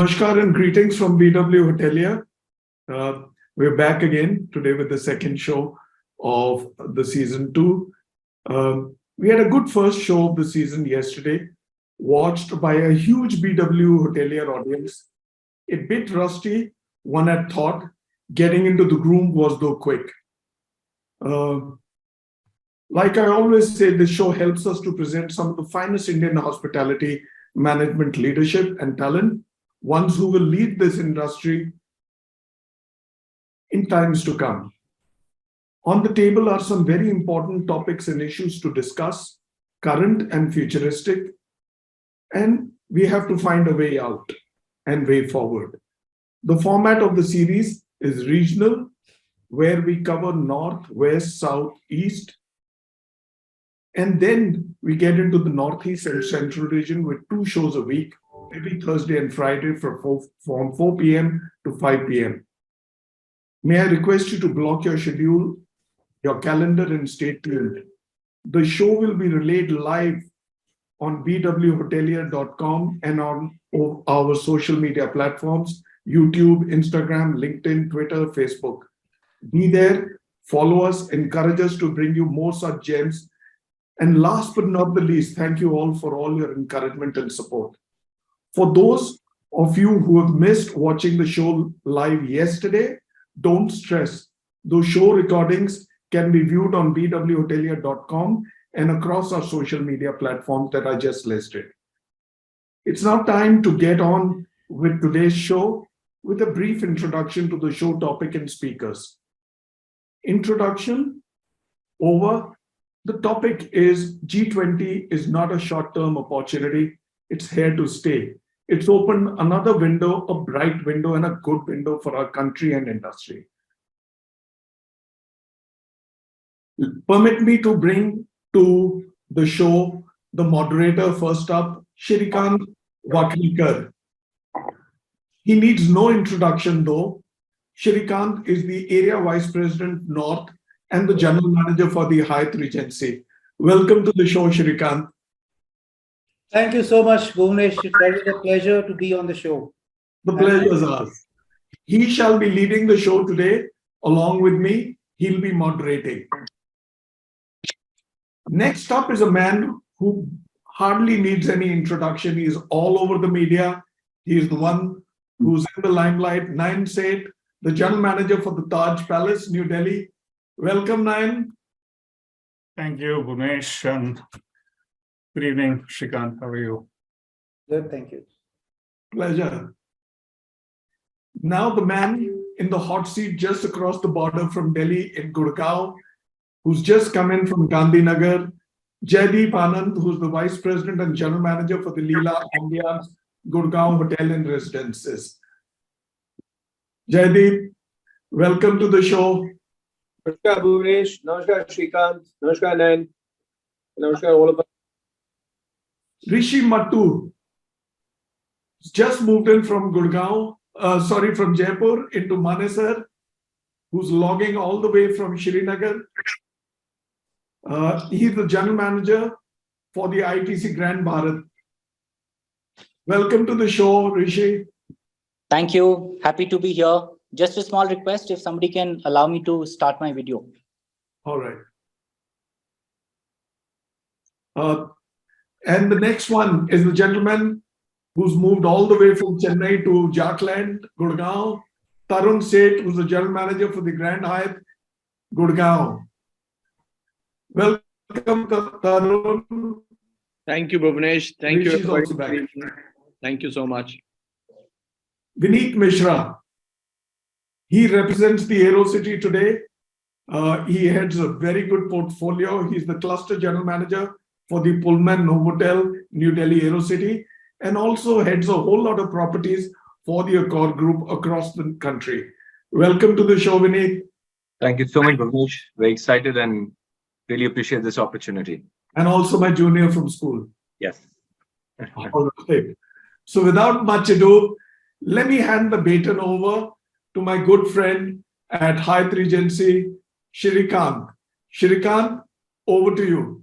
Namaskar and greetings from BW Hotelier. We're back again today with the second show of the season 2. We had a good first show of the season yesterday, watched by a huge BW Hotelier audience. A bit rusty, one had thought. Getting into the groove was though quick. Like I always say, this show helps us to present some of the finest Indian hospitality management leadership and talent, ones who will lead this industry in times to come. On the table are some very important topics and issues to discuss, current and futuristic, and we have to find a way out and way forward. The format of the series is regional, where we cover north, west, south, east, and then we get into the northeast and central region with 2 shows a week, every Thursday and Friday from 4 p.m. to 5 p.m. May I request you to block your schedule, your calendar, and stay tuned. The show will be relayed live on bwhotelier.com and on our social media platforms, YouTube, Instagram, LinkedIn, Twitter, Facebook. Be there, follow us, encourage us to bring you more such gems. And last but not the least, thank you all for all your encouragement and support. For those of you who have missed watching the show live yesterday, don't stress. Those show recordings can be viewed on bwhotelier.com and across our social media platforms that I just listed. It's now time to get on with today's show with a brief introduction to the show topic and speakers. Introduction over. The topic is G20 is not a short-term opportunity. It's here to stay. It's opened another window, a bright window and a good window for our country and industry. Permit me to bring to the show the moderator first up, Shrikant Wakharkar. He needs no introduction though. Shrikant is the Area Vice President North and the General Manager for the Hyatt Regency. Welcome to the show, Shrikant. Thank you so much, Bhuvanesh. It's always a pleasure to be on the show. The pleasure is ours. He shall be leading the show today along with me. He'll be moderating. Next up is a man who hardly needs any introduction. He is all over the media. He is the one who's in the limelight. Nayan Seth, the General Manager for the Taj Palace, New Delhi. Welcome, Nayan. Thank you, Bhuvanesh, and good evening, Shrikant. How are you? Good, thank you. Pleasure. Now the man in the hot seat just across the border from Delhi in Gurgaon, who's just come in from Gandhinagar, Jaideep Anand, who's the Vice President and General Manager for the Leela, Ambience, Gurgaon Hotel and Residences. Jaideep, welcome to the show. Namaskar Bhuvanesh, Namaskar Shrikant, Namaskar Nayan, Namaskar all of us. Rishi Mattu just moved in from from Jaipur into Manesar, who's logging all the way from Srinagar. He's the General Manager for the ITC Grand Bharat. Welcome to the show, Rishi. Thank you. Happy to be here. Just a small request, if somebody can allow me to start my video. All right. And the next one is the gentleman who's moved all the way from Chennai to Jharkhand, Gurgaon. Tarun Seth, who's the General Manager for the Grand Hyatt, Gurgaon. Welcome, Tarun. Thank you, Bhuvanesh. Thank Rishi's you. also back. Thank you so much. Vineet Mishra. He represents the Aerocity today. He heads a very good portfolio. He's the Cluster General Manager for the Pullman Novotel, New Delhi Aerocity, and also heads a whole lot of properties for the Accor Group across the country. Welcome to the show, Vineet. Thank you so much, Bhuvanesh. Very excited and really appreciate this opportunity. And also my junior from school. Yes. All right. So without much ado, let me hand the baton over to my good friend at Hyatt Regency, Shrikant. Shrikant, over to you.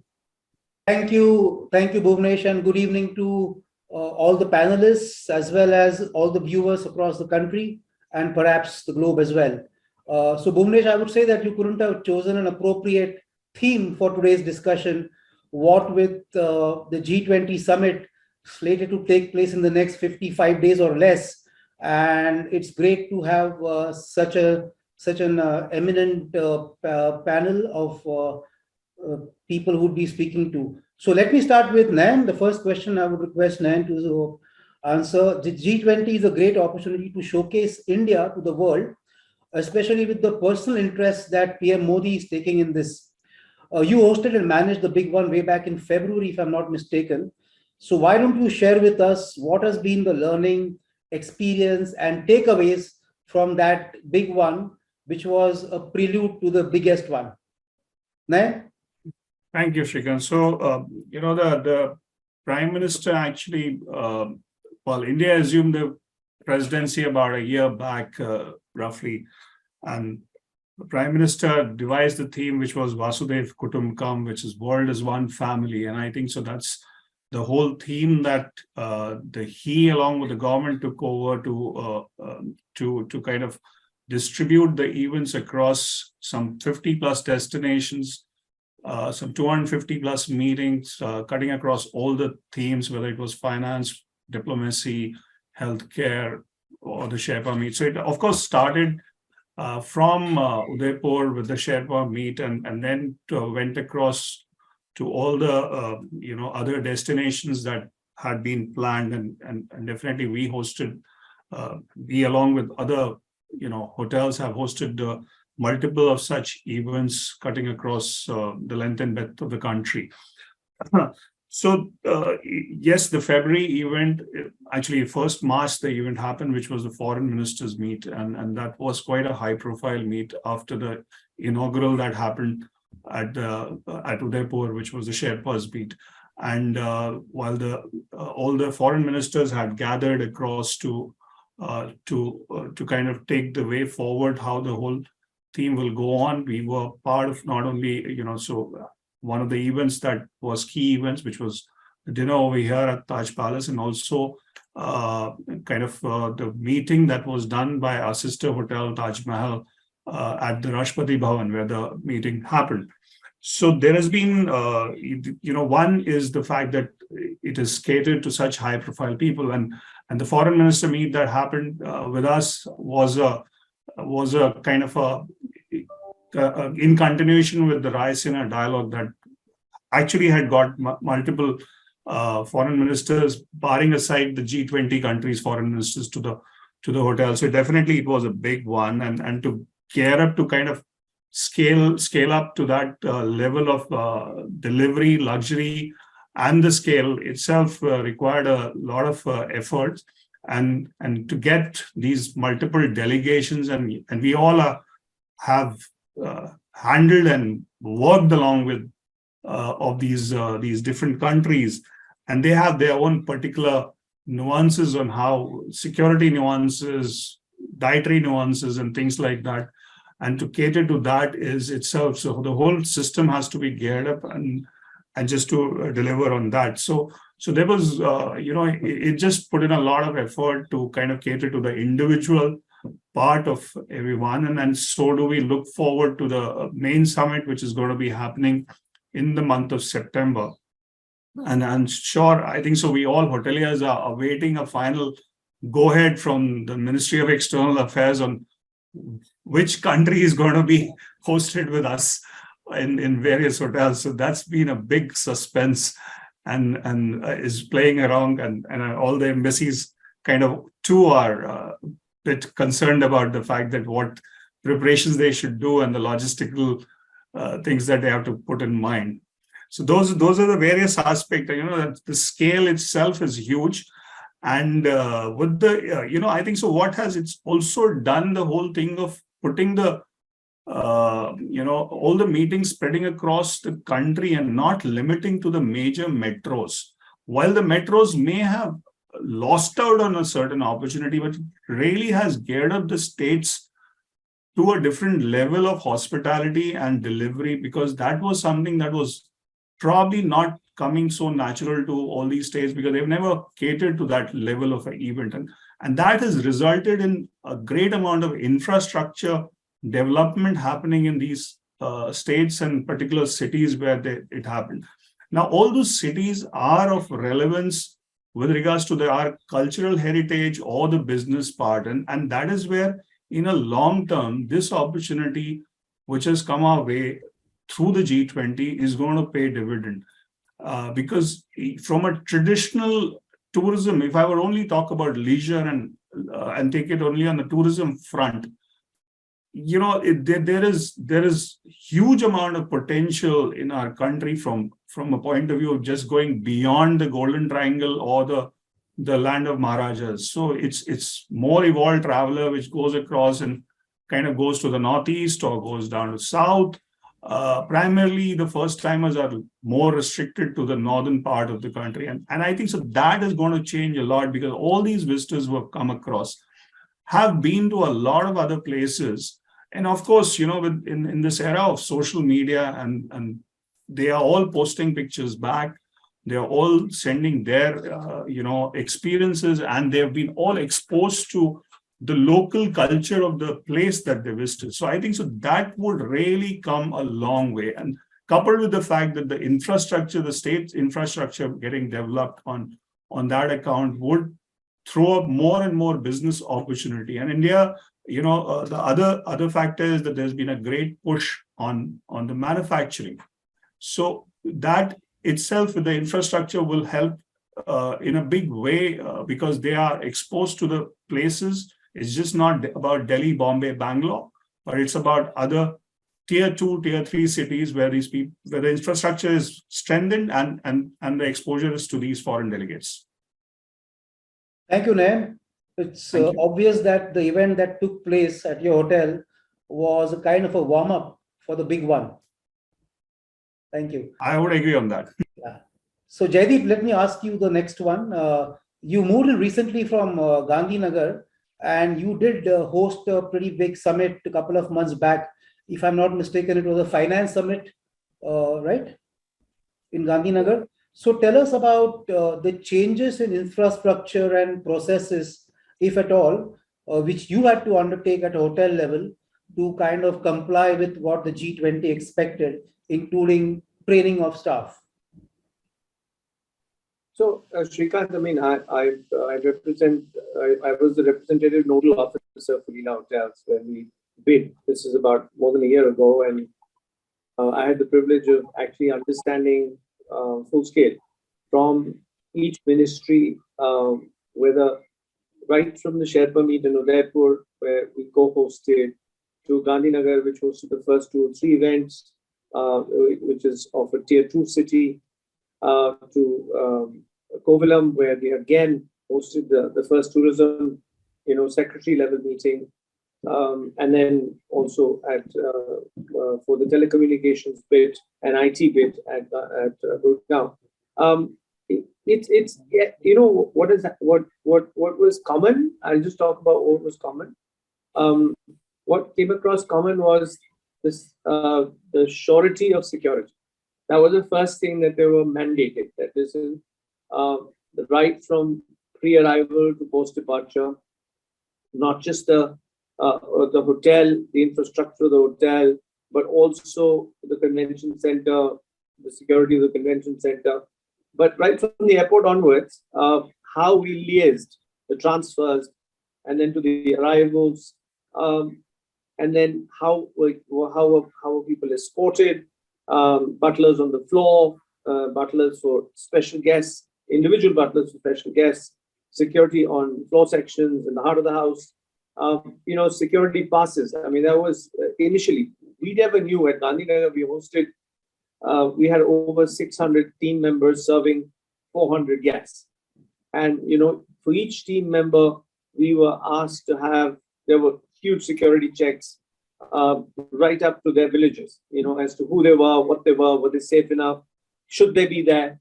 Thank you, Bhuvanesh, and good evening to all the panelists as well as all the viewers across the country and perhaps the globe as well. So Bhuvanesh, I would say that you couldn't have chosen an appropriate theme for today's discussion, what with the G20 summit slated to take place in the next 55 days or less. And it's great to have such an eminent panel of people who would be speaking to. So let me start with Nayan. The first question I would request Nayan to answer. The G20 is a great opportunity to showcase India to the world, especially with the personal interest that PM Modi is taking in this. You hosted and managed the big one way back in February, if I'm not mistaken. So why don't you share with us what has been the learning, experience, and takeaways from that big one, which was a prelude to the biggest one? Nayan? Thank you, Shrikant. So, the Prime Minister actually, India assumed the presidency about a year back, roughly, and the Prime Minister devised the theme, which was Vasudev Kutumbakam, which is world as one family. And I think so that's the whole theme that he, along with the government, took over to kind of distribute the events across some 50 plus destinations, some 250 plus meetings, cutting across all the themes, whether it was finance, diplomacy, healthcare, or the Sherpa meet. So it, of course, started from Udaipur with the Sherpa meet, and then went across to all the other destinations that had been planned, and definitely we hosted. We, along with other hotels, have hosted multiple of such events cutting across the length and breadth of the country. So yes, the February event, actually 1st March, the event happened, which was the foreign ministers meet. And that was quite a high profile meet after the inaugural that happened at Udaipur, which was the Sherpas meet. And while all the foreign ministers had gathered across to kind of take the way forward, how the whole theme will go on, we were part of not only, one of the events that was key events, which was the dinner over here at Taj Palace, and also the meeting that was done by our sister hotel, Taj Mahal, at the Rashtrapati Bhavan, where the meeting happened. So there has been, one is the fact that it is catered to such high profile people, and the foreign minister meet that happened with us was a kind of in continuation with the Raisina dialogue that actually had got multiple foreign ministers, barring aside the G20 countries' foreign ministers, to the hotel. So definitely it was a big one, and to gear up to kind of scale up to that level of delivery, luxury, and the scale itself required a lot of efforts, and to get these multiple delegations, and we all have handled and worked along with of these different countries, and they have their own particular nuances on how security nuances, dietary nuances, and things like that. And to cater to that is itself, so the whole system has to be geared up and just to deliver on that. So there was, it just put in a lot of effort to kind of cater to the individual part of everyone. And so do we look forward to the main summit, which is going to be happening in the month of September. And I'm sure, I think so, we all hoteliers are awaiting a final go-ahead from the Ministry of External Affairs on which country is going to be hosted with us in various hotels. So that's been a big suspense and is playing around, and all the embassies kind of too are bit concerned about the fact that what preparations they should do and the logistical things that they have to put in mind. So those are the various aspects. That the scale itself is huge, and with the I think so. What has it's also done the whole thing of putting the all the meetings spreading across the country and not limiting to the major metros. While the metros may have lost out on a certain opportunity, but it really has geared up the states to a different level of hospitality and delivery, because that was something that was probably not coming so natural to all these states because they've never catered to that level of an event. And that has resulted in a great amount of infrastructure development happening in these states and particular cities where it happened. Now, all those cities are of relevance with regards to our cultural heritage or the business part. And that is where, in a long term, this opportunity which has come our way through the G20 is going to pay dividend. Because from a traditional tourism, if I would only talk about leisure and take it only on the tourism front, there is huge amount of potential in our country from a point of view of just going beyond the Golden Triangle or the land of Maharajas. So it's more evolved traveler which goes across and kind of goes to the northeast or goes down to south. Primarily, the first timers are more restricted to the northern part of the country, and I think so that is going to change a lot because all these visitors who have come across have been to a lot of other places. And of course, in this era of social media and they are all posting pictures back, they are all sending their, experiences, and they have been all exposed to the local culture of the place that they visited. So I think so that would really come a long way. And coupled with the fact that the infrastructure, the state's infrastructure getting developed on that account would throw up more and more business opportunity. And India, the other factor is that there's been a great push on the manufacturing. So that itself with the infrastructure will help in a big way because they are exposed to the places. It's just not about Delhi, Bombay, Bangalore, but it's about other tier 2, tier 3 cities where where the infrastructure is strengthened and the exposure is to these foreign delegates. Thank you, Nayan. It's obvious that the event that took place at your hotel was a kind of a warm-up for the big one. Thank you. I would agree on that. Yeah. So, Jaideep, let me ask you the next one. You moved in recently from Gandhinagar, and you did host a pretty big summit a couple of months back. If I'm not mistaken, it was a finance summit, right? In Gandhinagar. So tell us about the changes in infrastructure and processes, if at all, which you had to undertake at hotel level to kind of comply with what the G20 expected, including training of staff. So, Shrikant, I mean, I was the representative nodal officer for Leela Hotels when we bid. This is about more than a year ago, and I had the privilege of actually understanding full scale from each ministry, whether right from the Sherpa meet in Udaipur, where we co-hosted, to Gandhinagar, which hosted the first 2 or 3 events, which is of a tier 2 city, to Kovalam, where we again hosted the first tourism, secretary level meeting, and then also at for the telecommunications bit and IT bit at Gurgaon. It's what was common. I'll just talk about what was common. What came across common was this the surety of security. That was the first thing that they were mandated. That this is the right from pre-arrival to post-departure, not just the hotel, the infrastructure of the hotel, but also the convention center, the security of the convention center. But right from the airport onwards, how we liaised the transfers, and then to the arrivals, and then how are people escorted, butlers on the floor, butlers for special guests, individual butlers for special guests, security on floor sections in the heart of the house, security passes. I mean, that was initially, we never knew at Gandhinagar we hosted, we had over 600 team members serving 400 guests. And, for each team member, we were asked to have, there were huge security checks right up to their villages, as to who they were they safe enough, should they be there?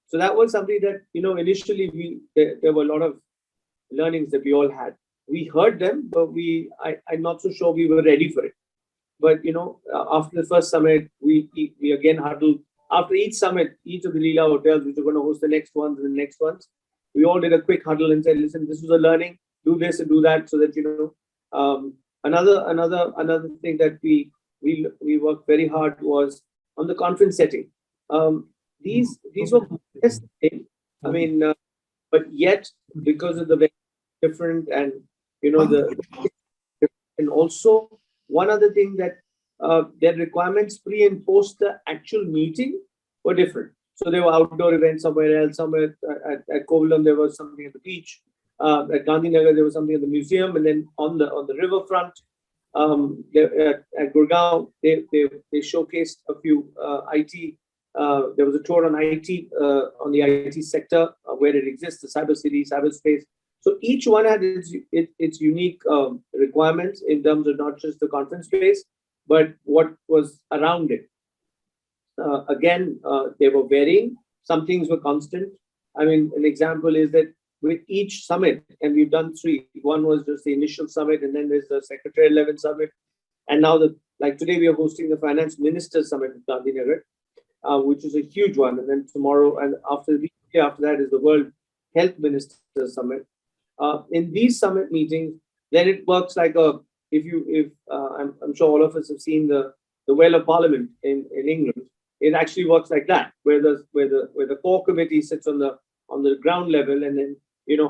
So that was something that, initially there were a lot of learnings that we all had. We heard them, but I'm not so sure we were ready for it. But, after the first summit, we again huddled after each summit, each of the Leela hotels, which are going to host the next ones and the next ones, we all did a quick huddle and said, listen, this was a learning, do this and do that, so that, another thing that we worked very hard was on the conference setting. These were more or less the same. I mean, but yet because of the very different and and also one other thing that their requirements pre and post the actual meeting were different. So there were outdoor events somewhere else. Somewhere at Kovalam there was something at the beach. At Gandhinagar there was something at the museum, and then on the riverfront, at Gurgaon they showcased a few IT. There was a tour on IT on the IT sector where it exists, the cyber city, cyberspace. So each one had its unique requirements in terms of not just the conference space, but what was around it. Again, they were varying. Some things were constant. I mean, an example is that with each summit, and we've done 3. One was just the initial summit, and then there's the secretarial level summit, and now like today we are hosting the finance minister summit in Gandhinagar, which is a huge one, and then tomorrow and after that is the World Health Minister Summit. In these summit meetings, then it works like I'm sure all of us have seen the Well of Parliament in England. It actually works like that, where the core committee sits on the ground level, and then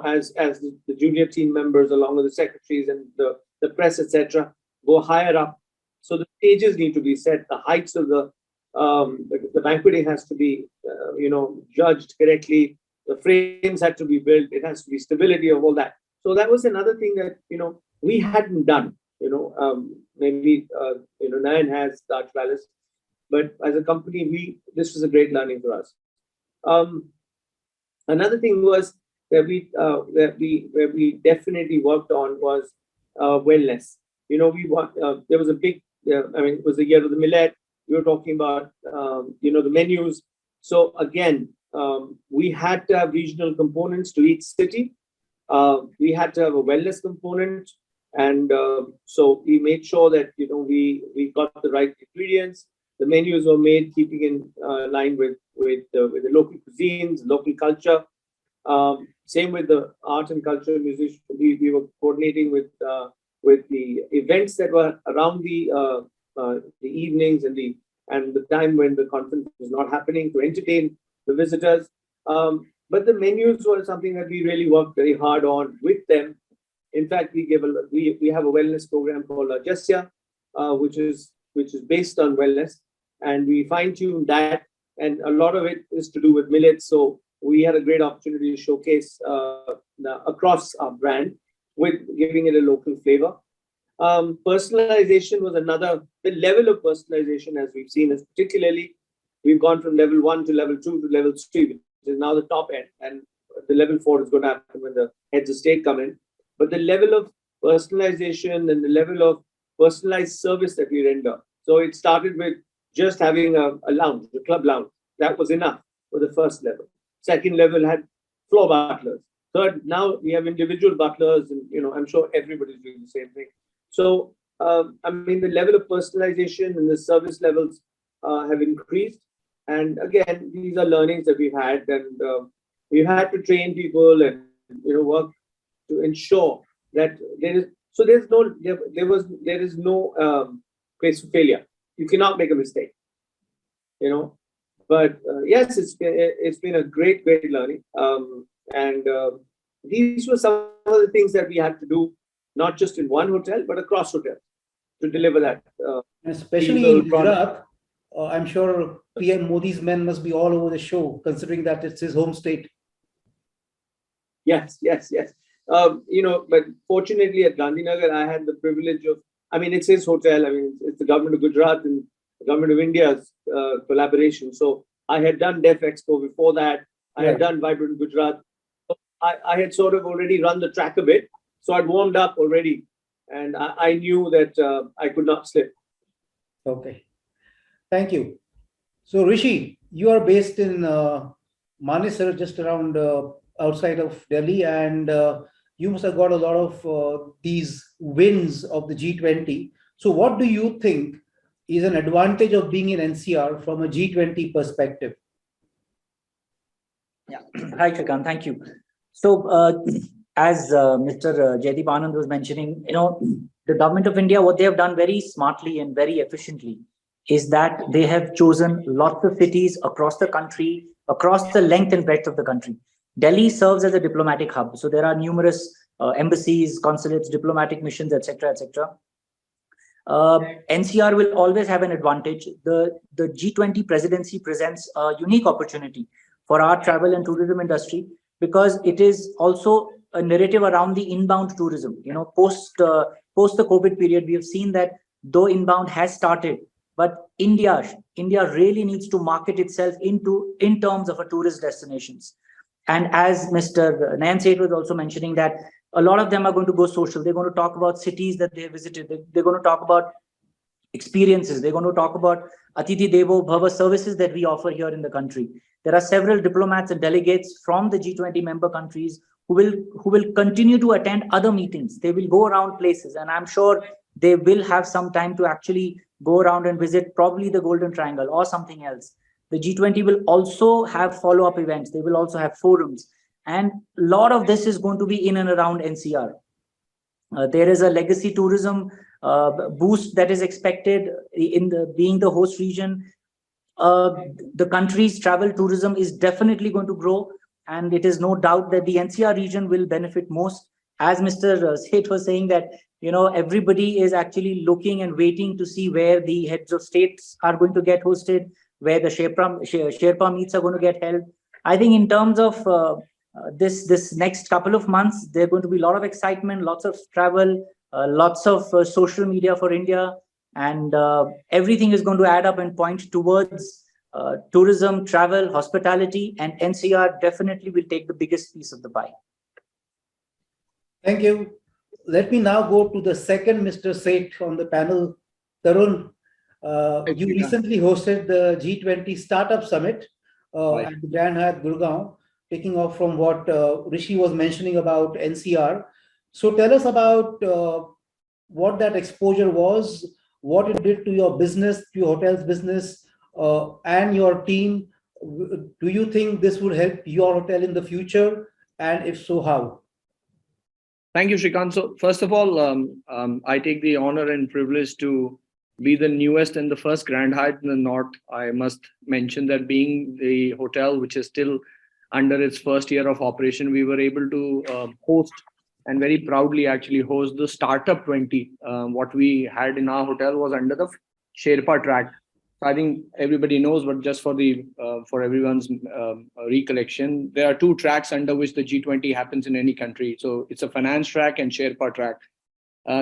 as the junior team members along with the secretaries and the press, etc., go higher up. So the stages need to be set, the heights of the banqueting has to be judged correctly. The frames had to be built. It has to be stability of all that. So that was another thing that we hadn't done. Maybe Nayan has Taj Palace, but as a company, this was a great learning for us. Another thing was that we definitely worked on was wellness. There was a big. It was the year of the millet. We were talking about the menus. So again, we had to have regional components to each city. We had to have a wellness component, and so we made sure that we got the right ingredients. The menus were made keeping in line with the local cuisines, local culture. Same with the art and culture musicians. We were coordinating with the events that were around the evenings and the time when the conference was not happening, to entertain the visitors. But the menus were something that we really worked very hard on with them. In fact, we have a wellness program called Jasya, which is based on wellness, and we fine-tuned that, and a lot of it is to do with millets. So we had a great opportunity to showcase across our brand with giving it a local flavor. Personalization was another. The level of personalization, as we've seen, is particularly we've gone from level 1 to level 2 to level 3, which is now the top end, and the level 4 is going to happen when the heads of state come in. But the level of personalization and the level of personalized service that we render. So it started with just having a lounge, a club lounge. That was enough for the first level. Second level had floor butlers. Third, now we have individual butlers, and I'm sure everybody's doing the same thing. So the level of personalization and the service levels have increased. And again, these are learnings that we've had, and we've had to train people and work to ensure that there is no place for failure. You cannot make a mistake. But yes, it's been a great learning. And these were some of the things that we had to do, not just in one hotel, but across hotels to deliver that. Especially in Gujarat, I'm sure PM Modi's men must be all over the show, considering that it's his home state. Yes. But fortunately at Gandhinagar, I had the privilege of, it's his hotel. It's the government of Gujarat and the government of India's collaboration. So I had done Def Expo before that. I had done Vibrant Gujarat. So I had sort of already run the track a bit. So I'd warmed up already, and I knew that I could not slip. Okay. Thank you. So Rishi, you are based in Manesar, just around outside of Delhi, and you must have got a lot of these wins of the G20. So what do you think is an advantage of being in NCR from a G20 perspective? Yeah. Hi, Shrikant. Thank you. So, as Mr. Jaideep Anand was mentioning, the government of India, what they have done very smartly and very efficiently is that they have chosen lots of cities across the country, across the length and breadth of the country. Delhi serves as a diplomatic hub. So there are numerous embassies, consulates, diplomatic missions, etc., etc. NCR will always have an advantage. The G20 presidency presents a unique opportunity for our travel and tourism industry because it is also a narrative around the inbound tourism. Post the COVID period, we have seen that though inbound has started, but India really needs to market itself in terms of a tourist destinations. And as Mr. Nayan Seth was also mentioning that a lot of them are going to go social. They're going to talk about cities that they visited. They're going to talk about experiences. They're going to talk about Atithi Devo Bhava services that we offer here in the country. There are several diplomats and delegates from the G20 member countries who will continue to attend other meetings. They will go around places, and I'm sure they will have some time to actually go around and visit probably the Golden Triangle or something else. The G20 will also have follow-up events. They will also have forums. And a lot of this is going to be in and around NCR. There is a legacy tourism boost that is expected being the host region. The country's travel tourism is definitely going to grow, and it is no doubt that the NCR region will benefit most. As Mr. Seth was saying that, everybody is actually looking and waiting to see where the heads of states are going to get hosted, where the Sherpa meets are going to get held. I think in terms of this next couple of months, there are going to be a lot of excitement, lots of travel, lots of social media for India, and everything is going to add up and point towards tourism, travel, hospitality, and NCR definitely will take the biggest piece of the pie. Thank you. Let me now go to the second Mr. Seth on the panel, Tarun. You recently hosted the G20 Startup Summit at the Grand Hyatt Gurgaon, taking off from what Rishi was mentioning about NCR. So tell us about what that exposure was, what it did to your business, to your hotel's business, and your team. Do you think this would help your hotel in the future? And if so, how? Thank you, Shrikant. So first of all, I take the honor and privilege to be the newest and the first Grand Hyatt in the North. I must mention that being the hotel which is still under its first year of operation, we were able to host and very proudly actually host the Startup 20. What we had in our hotel was under the Sherpa track. So I think everybody knows, but just for everyone's recollection, there are two tracks under which the G20 happens in any country. So it's a finance track and Sherpa track.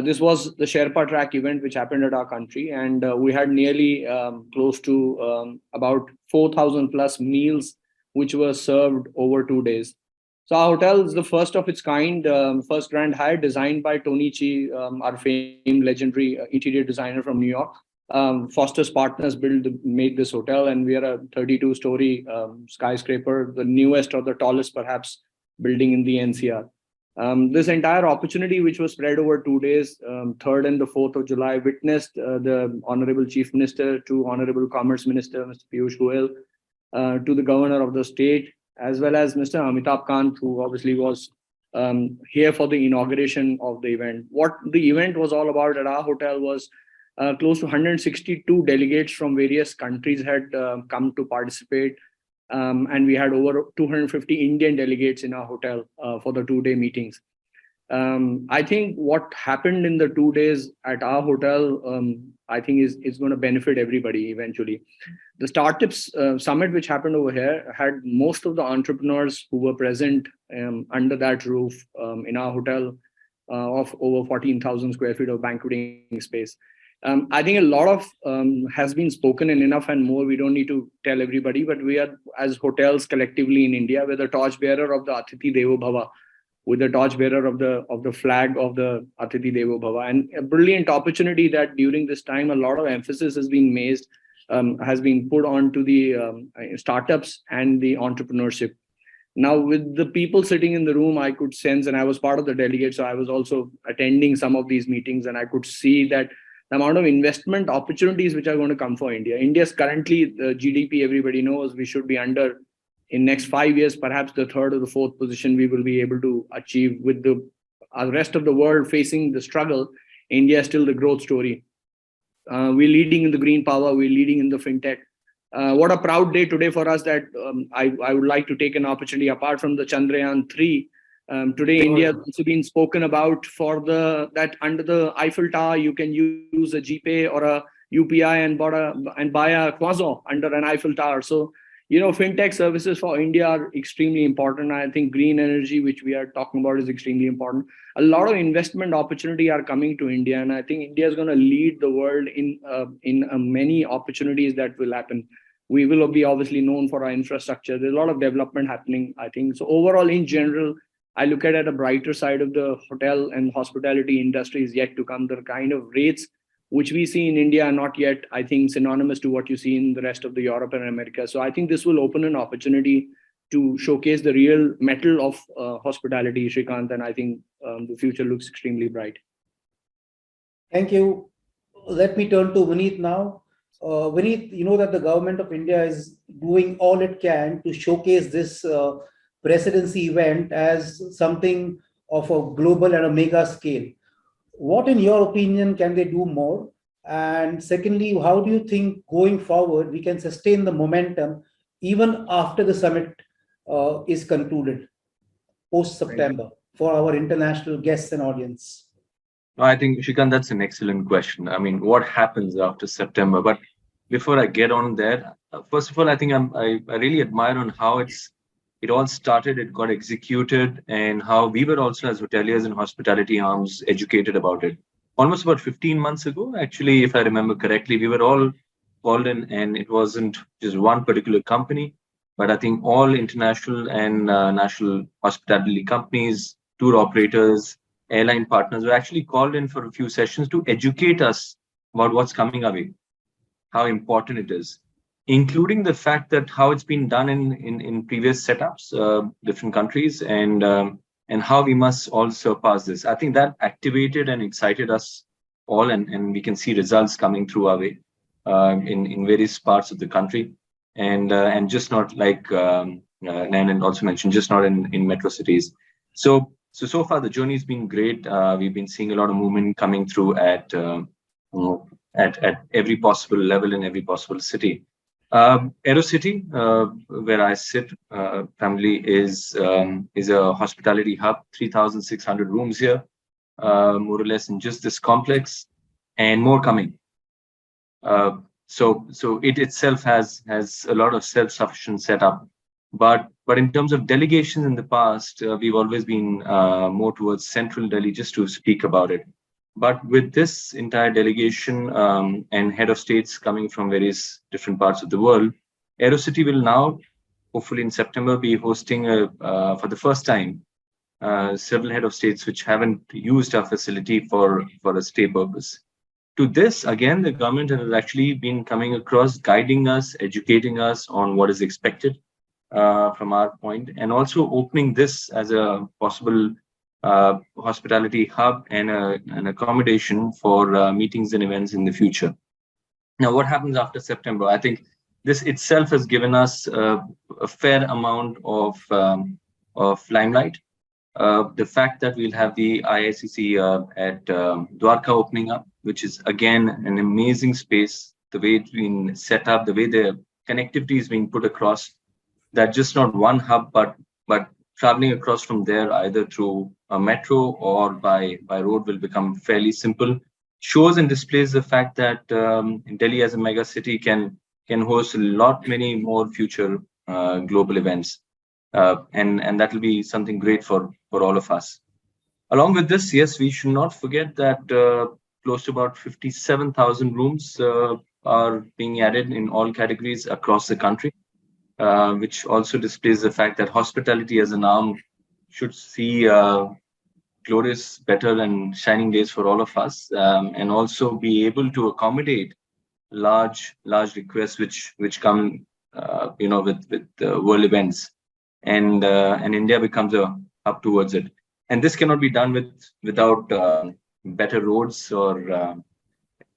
This was the Sherpa track event which happened at our country, and we had nearly close to about 4,000 plus meals which were served over 2 days. So our hotel is the first of its kind, first Grand Hyatt designed by Tony Chi, our famed legendary interior designer from New York. Foster's Partners made this hotel, and we are a 32-story skyscraper, the newest or the tallest perhaps building in the NCR. This entire opportunity, which was spread over 2 days, 3rd and the 4th of July, witnessed the Honorable Chief Minister to Honorable Commerce Minister, Mr. Piyush Goyal, to the Governor of the state, as well as Mr. Amitabh Kant, who obviously was here for the inauguration of the event. What the event was all about at our hotel was close to 162 delegates from various countries had come to participate. And we had over 250 Indian delegates in our hotel for the 2-day meetings. I think what happened in the 2 days at our hotel, I think is going to benefit everybody eventually. The Startups Summit, which happened over here, had most of the entrepreneurs who were present under that roof in our hotel of over 14,000 square feet of banqueting space. I think a lot of has been spoken, and enough and more we don't need to tell everybody, but we are, as hotels collectively in India, we're the torchbearer of the Atithi Devo Bhava, with the torchbearer of the flag of the Atithi Devo Bhava. And a brilliant opportunity that during this time, a lot of emphasis has been put on to the startups and the entrepreneurship. Now, with the people sitting in the room, I could sense, and I was part of the delegate, so I was also attending some of these meetings, and I could see that the amount of investment opportunities which are going to come for India. India's currently the GDP, everybody knows we should be under in next 5 years, perhaps the third or the fourth position we will be able to achieve with the rest of the world facing the struggle. India is still the growth story. We're leading in the green power. We're leading in the fintech. What a proud day today for us that I would like to take an opportunity apart from the Chandrayaan 3. Today, India has also been spoken about for that under the Eiffel Tower, you can use a GPay or a UPI and buy a croissant under an Eiffel Tower. So, fintech services for India are extremely important. I think green energy, which we are talking about, is extremely important. A lot of investment opportunity are coming to India, and I think India is going to lead the world in many opportunities that will happen. We will be obviously known for our infrastructure. There's a lot of development happening, I think. So overall, in general, I look at a brighter side of the hotel and hospitality industry is yet to come. The kind of rates which we see in India are not yet, I think, synonymous to what you see in the rest of the Europe and America. So I think this will open an opportunity to showcase the real metal of hospitality, Shrikant, and I think the future looks extremely bright. Thank you. Let me turn to Vineet now. Vineet, you know that the government of India is doing all it can to showcase this presidency event as something of a global and a mega scale. What, in your opinion, can they do more? And secondly, how do you think going forward we can sustain the momentum even after the summit is concluded post-September for our international guests and audience? I think, Shrikant, that's an excellent question. I mean, what happens after September? But before I get on there, first of all, I think I really admire on how it all started, it got executed, and how we were also, as hoteliers and hospitality arms, educated about it. Almost about 15 months ago, actually, if I remember correctly, we were all called in, and it wasn't just one particular company, but I think all international and national hospitality companies, tour operators, airline partners were actually called in for a few sessions to educate us about what's coming our way, how important it is, including the fact that how it's been done in previous setups, different countries, and how we must all surpass this. I think that activated and excited us all, and we can see results coming through our way in various parts of the country, and just not like Nayan also mentioned, just not in metro cities. So far the journey's been great. We've been seeing a lot of movement coming through at every possible level in every possible city. Aerocity, where I sit, family is a hospitality hub, 3,600 rooms here, more or less in just this complex, and more coming. So it itself has a lot of self-sufficient setup, but in terms of delegations in the past, we've always been more towards central Delhi just to speak about it. But with this entire delegation and head of states coming from various different parts of the world, Aerocity will now, hopefully in September, be hosting for the first time several head of states which haven't used our facility for a stay purpose. To this, again, the government has actually been coming across, guiding us, educating us on what is expected from our point, and also opening this as a possible hospitality hub and an accommodation for meetings and events in the future. Now, what happens after September? I think this itself has given us a fair amount of limelight. The fact that we'll have the IICC at Dwarka opening up, which is again an amazing space, the way it's been set up, the way the connectivity is being put across, that just not one hub, but traveling across from there either through a metro or by road will become fairly simple. Shows and displays the fact that Delhi as a mega city can host many more future global events, and that will be something great for all of us. Along with this, yes, we should not forget that close to about 57,000 rooms are being added in all categories across the country. Which also displays the fact that hospitality as an arm should see glorious, better and shining days for all of us, and also be able to accommodate large requests which come with world events, and India becomes a hub towards it. And this cannot be done without better roads or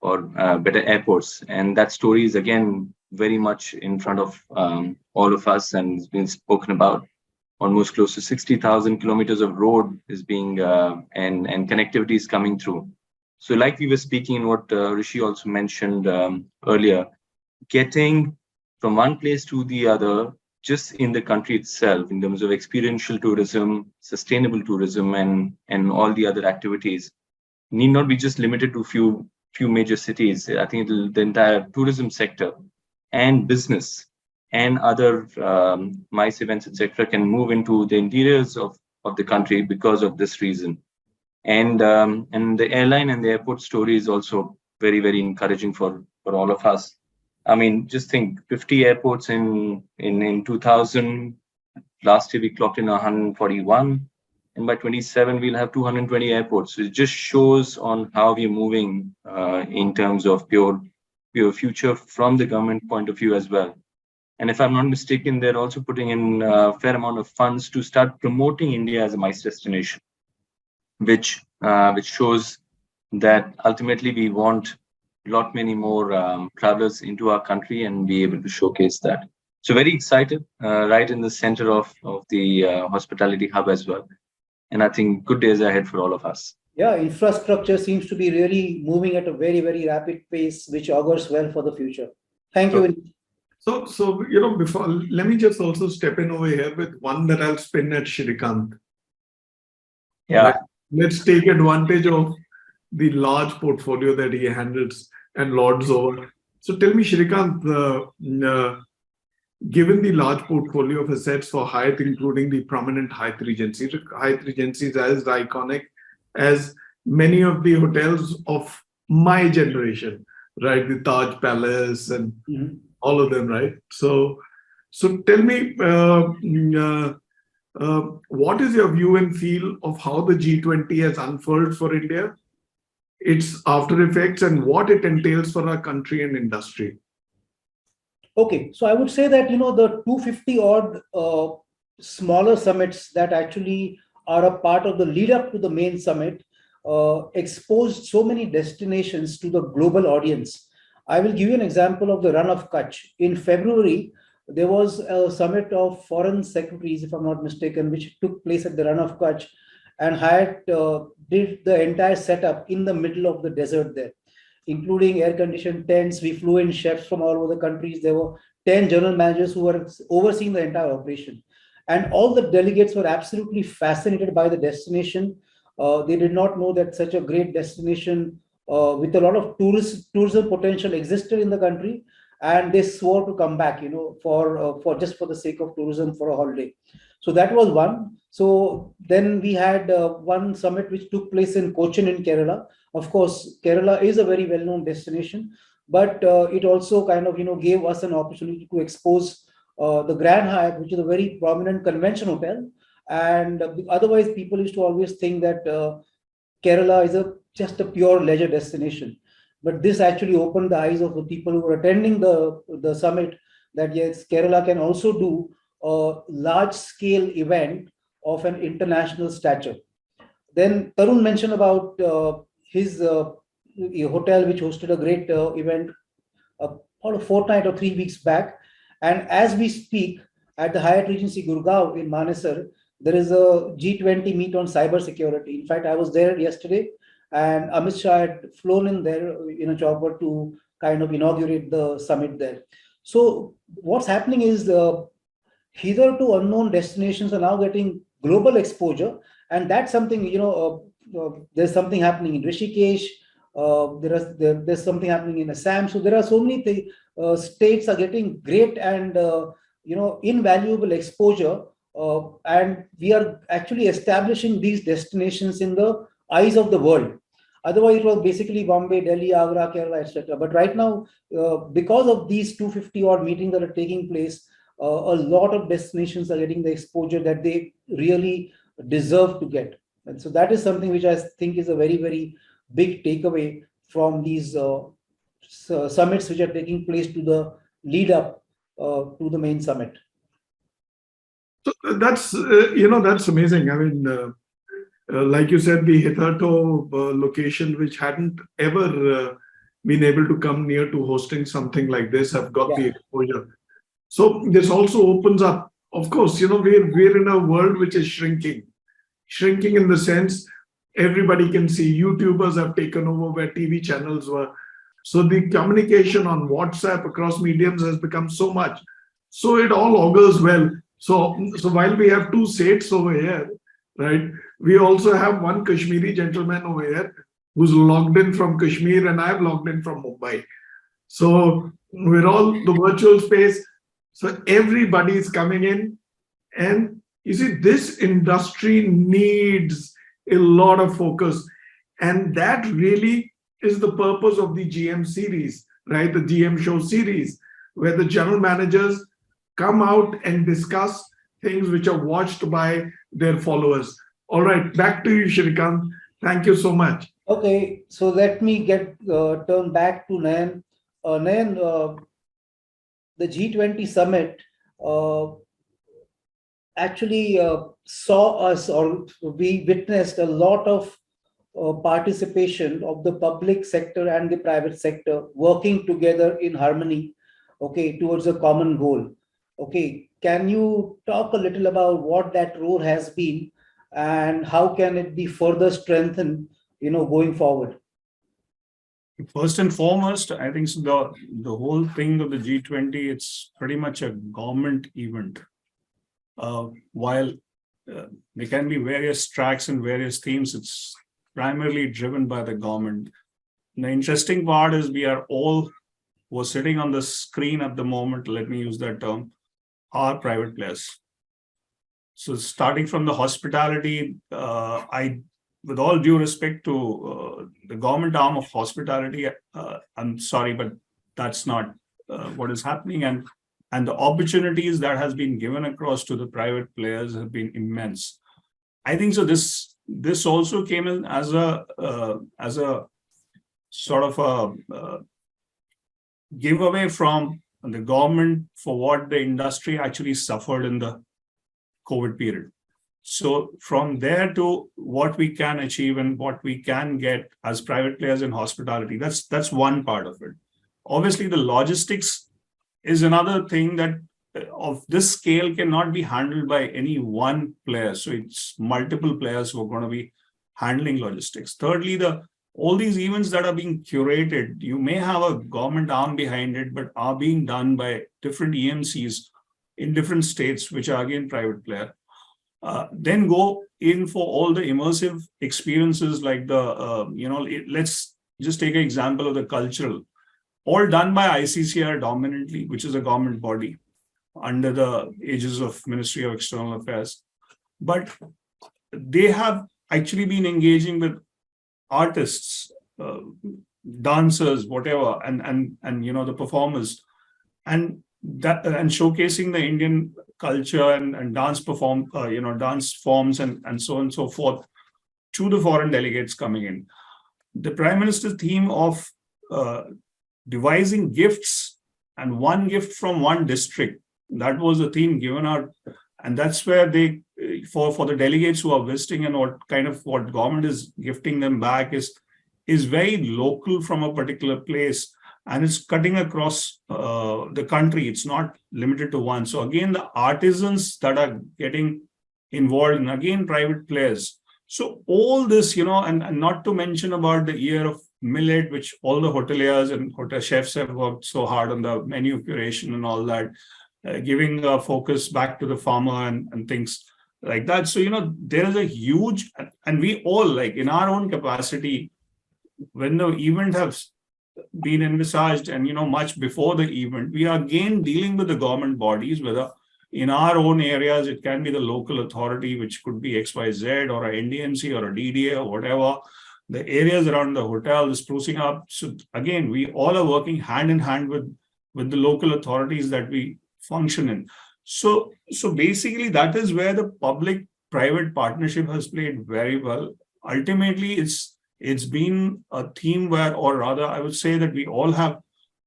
better airports. And that story is again very much in front of all of us, and it's been spoken about. Almost close to 60,000 kilometers of road is being and connectivity is coming through. So, like we were speaking, what Rishi also mentioned earlier, getting from one place to the other, just in the country itself, in terms of experiential tourism, sustainable tourism, and all the other activities, need not be just limited to few major cities. I think the entire tourism sector and business and other MICE events, etc., can move into the interiors of the country because of this reason. And the airline and the airport story is also very, very encouraging for all of us. I mean, just think 50 airports in 2000. Last year we clocked in 141. And by 27, we'll have 220 airports. So it just shows on how we're moving in terms of pure future from the government point of view as well. And if I'm not mistaken, they're also putting in a fair amount of funds to start promoting India as a MICE destination, which shows that ultimately we want a lot many more travelers into our country and be able to showcase that. So very excited, right in the center of the hospitality hub as well. And I think good days ahead for all of us. Yeah, infrastructure seems to be really moving at a very, very rapid pace, which augurs well for the future. Thank you. So before, let me just also step in over here with one that I'll spin at Shrikant. Yeah. Let's take advantage of the large portfolio that he handles and lords over. So tell me, Shrikant, given the large portfolio of assets for Hyatt, including the prominent Hyatt Regency is as iconic as many of the hotels of my generation, right? The Taj Palace and all of them, right? So tell me, what is your view and feel of how the G20 has unfurled for India, its after effects, and what it entails for our country and industry? Okay, so I would say that, the 250 odd smaller summits that actually are a part of the lead up to the main summit exposed so many destinations to the global audience. I will give you an example of the Run of Kutch. In February, there was a summit of foreign secretaries, if I'm not mistaken, which took place at the Run of Kutch, and Hyatt did the entire setup in the middle of the desert there, including air-conditioned tents. We flew in chefs from all over the countries. There were 10 general managers who were overseeing the entire operation. And all the delegates were absolutely fascinated by the destination. They did not know that such a great destination with a lot of tourism potential existed in the country. And they swore to come back, for just for the sake of tourism for a holiday. So that was one. So then we had one summit which took place in Cochin in Kerala. Of course, Kerala is a very well-known destination, but it also kind of, gave us an opportunity to expose the Grand Hyatt, which is a very prominent convention hotel. And otherwise, people used to always think that Kerala is just a pure leisure destination. But this actually opened the eyes of the people who were attending the summit that yes, Kerala can also do a large-scale event of an international stature. Then Tarun mentioned about his hotel, which hosted a great event about a fortnight or 3 weeks back. And as we speak, at the Hyatt Regency Gurgaon in Manesar, there is a G20 meet on cybersecurity. In fact, I was there yesterday, and Amit Shah had flown in there in a chopper to kind of inaugurate the summit there. So what's happening is hitherto unknown destinations are now getting global exposure, and that's something, there's something happening in Rishikesh, there's something happening in Assam. So there are so many states are getting great and invaluable exposure, and we are actually establishing these destinations in the eyes of the world. Otherwise, it was basically Bombay, Delhi, Agra, Kerala, etc. But right now, because of these 250 odd meetings that are taking place, a lot of destinations are getting the exposure that they really deserve to get. And so that is something which I think is a very, very big takeaway from these summits which are taking place to the lead up to the main summit. So that's, that's amazing. I mean, like you said, the hitherto location, which hadn't ever been able to come near to hosting something like this, have got the Yeah. exposure. So this also opens up. Of course, we're in a world which is shrinking in the sense everybody can see. YouTubers have taken over where TV channels were. So the communication on WhatsApp across mediums has become so much. So it all augurs well. So while we have two Seths over here, right, we also have one Kashmiri gentleman over here who's logged in from Kashmir, and I've logged in from Mumbai. So we're all the virtual space. So everybody's coming in. And you see, this industry needs a lot of focus. And that really is the purpose of the GM series, right? The GM show series, where the general managers come out and discuss things which are watched by their followers. All right, back to you, Shrikant. Thank you so much. Okay, so let me turn back to Nayan. Nayan, the G20 summit actually saw us, or we witnessed a lot of participation of the public sector and the private sector working together in harmony, okay, towards a common goal. Okay, can you talk a little about what that role has been and how can it be further strengthened, going forward? First and foremost, I think the whole thing of the G20, it's pretty much a government event. While there can be various tracks and various themes, it's primarily driven by the government. And the interesting part is we're sitting on the screen at the moment, let me use that term, are private players. So starting from the hospitality, with all due respect to the government arm of hospitality, I'm sorry, but that's not what is happening. And the opportunities that has been given across to the private players have been immense. I think so. This also came in as a sort of a giveaway from the government for what the industry actually suffered in the COVID period. So from there to what we can achieve and what we can get as private players in hospitality, that's one part of it. Obviously, the logistics is another thing that of this scale cannot be handled by any one player. So it's multiple players who are going to be handling logistics. Thirdly, all these events that are being curated, you may have a government arm behind it, but are being done by different EMCs in different states, which are again private player. Then go in for all the immersive experiences like let's just take an example of the cultural, all done by ICCR dominantly, which is a government body under the aegis of Ministry of External Affairs. But they have actually been engaging with artists, dancers, whatever, and the performers, and showcasing the Indian culture and dance dance forms and so on and so forth to the foreign delegates coming in. The Prime Minister's theme of devising gifts and one gift from one district, that was the theme given out, and that's where they for the delegates who are visiting, and what government is gifting them back is very local from a particular place, and it's cutting across the country. It's not limited to one. So again, the artisans that are getting involved, and again private players. So all this, and not to mention about the year of millet, which all the hoteliers and hotel chefs have worked so hard on the menu curation and all that, giving a focus back to the farmer and things like that. So, there is a huge, and we all, like in our own capacity, when the event has been envisaged and, much before the event, we are again dealing with the government bodies, whether in our own areas, it can be the local authority, which could be XYZ or a NDMC or a DDA or whatever, the areas around the hotel, the sprucing up. So again, we all are working hand in hand with the local authorities that we function in. So basically, that is where the public-private partnership has played very well. Ultimately, it's been a theme where, or rather, I would say that we all have,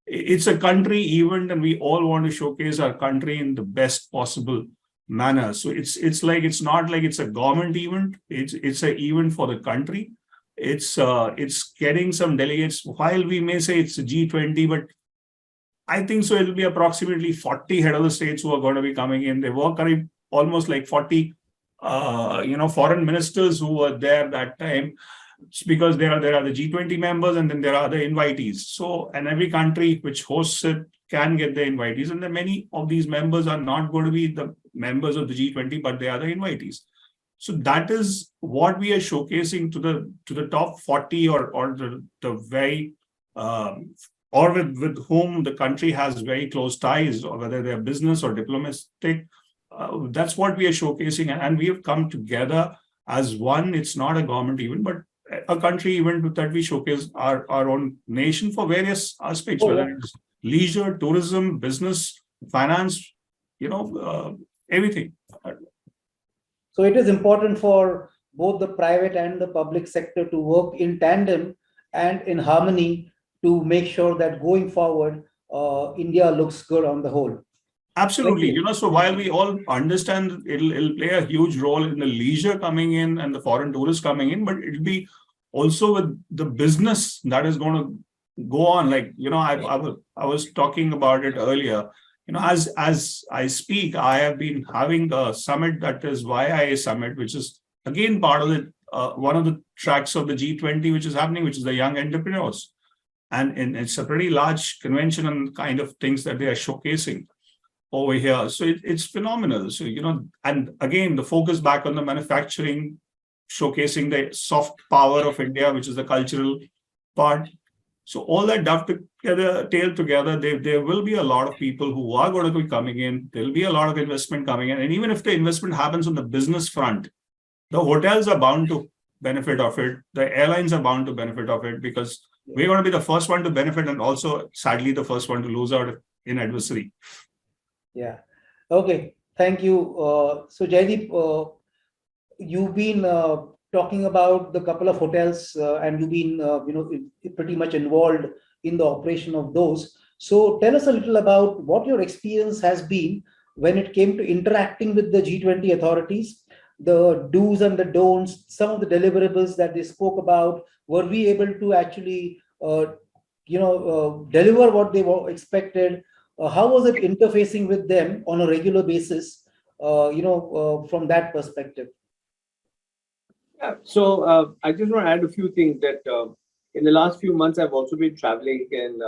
it's a country event and we all want to showcase our country in the best possible manner. So it's not like it's a government event. It's an event for the country. It's getting some delegates. While we may say it's a G20, but I think so it'll be approximately 40 head of the states who are going to be coming in. There were almost like 40 foreign ministers who were there that time. It's because there are the G20 members, and then there are the invitees. So, and every country which hosts it can get the invitees, and then many of these members are not going to be the members of the G20, but they are the invitees. So that is what we are showcasing to the top 40 or the very or with whom the country has very close ties, or whether they're business or diplomatic. That's what we are showcasing, and we have come together as one. It's not a government event, but a country event that we showcase our own nation for various aspects, whether it's leisure, tourism, business, finance, everything. So it is important for both the private and the public sector to work in tandem and in harmony to make sure that going forward, India looks good on the whole. Absolutely. So while we all understand it'll play a huge role in the leisure coming in and the foreign tourists coming in, but it'll be also with the business that is going to go on. Like, I was talking about it earlier. As I speak, I have been having a summit that is YIA Summit, which is again part of the one of the tracks of the G20, which is happening, which is the young entrepreneurs. And it's a pretty large convention and kind of things that they are showcasing over here. So it's phenomenal. So, and again, the focus back on the manufacturing, showcasing the soft power of India, which is the cultural part. So all that tail together, there will be a lot of people who are going to be coming in. There'll be a lot of investment coming in. And even if the investment happens on the business front, the hotels are bound to benefit of it. The airlines are bound to benefit of it, because we're going to be the first one to benefit, and also, sadly, the first one to lose out in adversary. Yeah. Okay. Thank you. So Jaideep, you've been talking about the couple of hotels, and you've been, pretty much involved in the operation of those. So tell us a little about what your experience has been when it came to interacting with the G20 authorities, the do's and the don'ts, some of the deliverables that they spoke about. Were we able to actually, deliver what they were expected? How was it interfacing with them on a regular basis, from that perspective? Yeah, so I just want to add a few things that in the last few months, I've also been traveling, and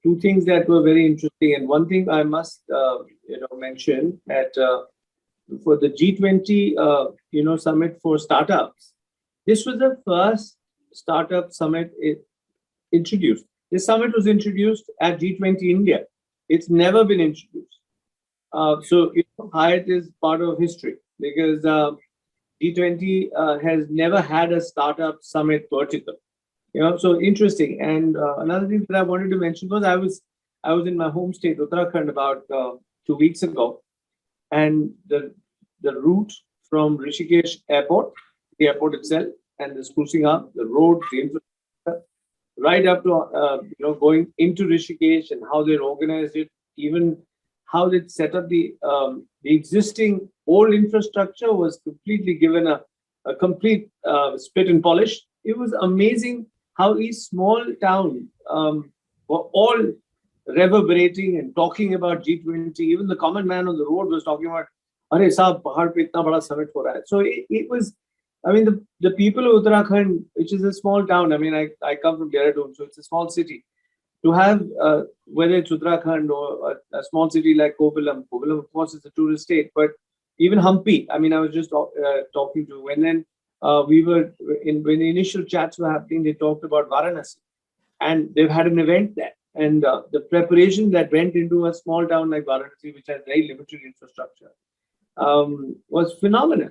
two things that were very interesting. And one thing I must, mention that for the G20, summit for startups, this was the first startup summit introduced. This summit was introduced at G20 India. It's never been introduced. So Hyatt is part of history, because G20 has never had a startup summit vertical. So interesting. And another thing that I wanted to mention was I was in my home state, Uttarakhand, about 2 weeks ago, and the route from Rishikesh airport, the airport itself, and the sprucing up, the road, the infrastructure, right up to going into Rishikesh, and how they organized it, even how they set up the existing old infrastructure was completely given a complete spit and polish. It was amazing how each small town were all reverberating and talking about G20. Even the common man on the road was talking about, "Arey saab, Pahad pe itna bada summit ho raha hai." So it was, the people of Uttarakhand, which is a small town. I come from Dehradun, so it's a small city. To have, whether it's Uttarakhand or a small city like Kovalam, of course, is a tourist state, but even Hampi, I was just talking to, and then when the initial chats were happening, they talked about Varanasi, and they've had an event there. And the preparation that went into a small town like Varanasi, which has very limited infrastructure, was phenomenal.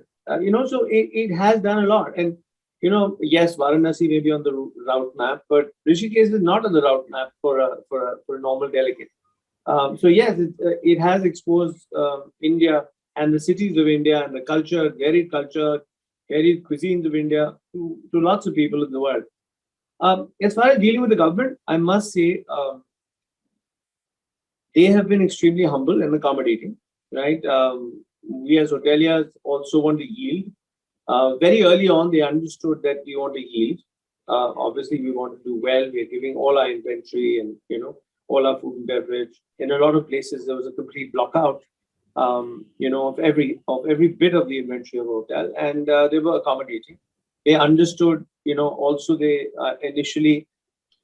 So it has done a lot. And yes, Varanasi may be on the route map, but Rishikesh is not on the route map for a normal delegate. So yes, it has exposed India and the cities of India and the varied cuisines of India to lots of people in the world. As far as dealing with the government, I must say they have been extremely humble and accommodating, right? We as hoteliers also want to yield. Very early on, they understood that we want to yield. Obviously, we want to do well. We are giving all our inventory and, all our food and beverage. In a lot of places, there was a complete blockout, of every bit of the inventory of a hotel, and they were accommodating. They understood, also they initially,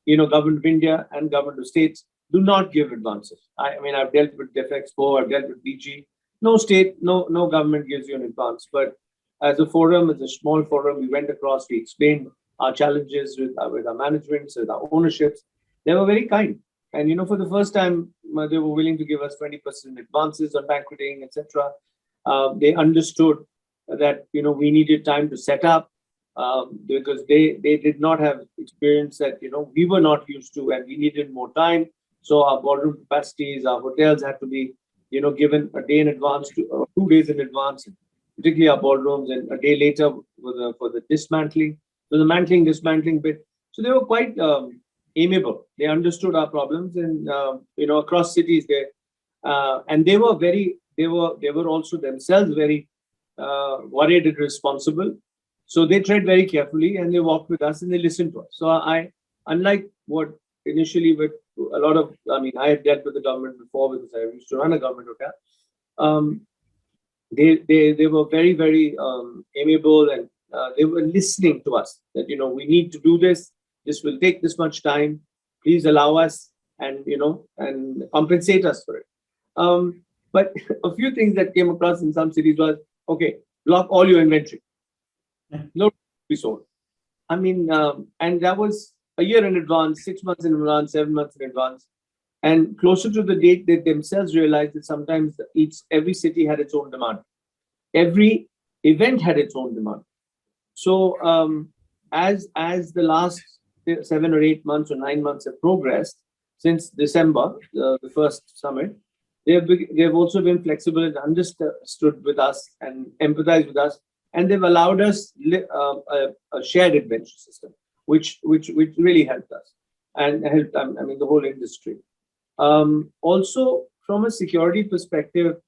government of India and government of states do not give advances. I mean, I've dealt with DefExpo, I've dealt with BG. No state, no government gives you an advance. But as a forum, as a small forum, we went across, we explained our challenges with our managements, with our ownerships. They were very kind. And, for the first time, they were willing to give us 20% advances on banqueting, etc. They understood that, we needed time to set up, because they did not have experience that, we were not used to, and we needed more time. So our ballroom capacities, our hotels had to be, given a day in advance, 2 days in advance, particularly our ballrooms, and a day later for the dismantling. So the dismantling bit. So they were quite amiable. They understood our problems, and across cities and they were also themselves very worried and responsible. So they tread very carefully, and they walked with us and they listened to us. So unlike what initially with a lot of, I had dealt with the government before because I used to run a government hotel. They were very, very amiable, and they were listening to us that, we need to do this. This will take this much time. Please allow us, and, and compensate us for it. But a few things that came across in some cities was, okay, block all your inventory. No be sold. And that was a year in advance, 6 months in advance, 7 months in advance. And closer to the date, they themselves realized that sometimes every city had its own demand. Every event had its own demand. So as the last 7 or 8 months or 9 months have progressed since December, the first summit, they've also been flexible and understood with us and empathized with us. And they've allowed us a shared adventure system, which really helped us and helped, the whole industry. Also, from a security perspective,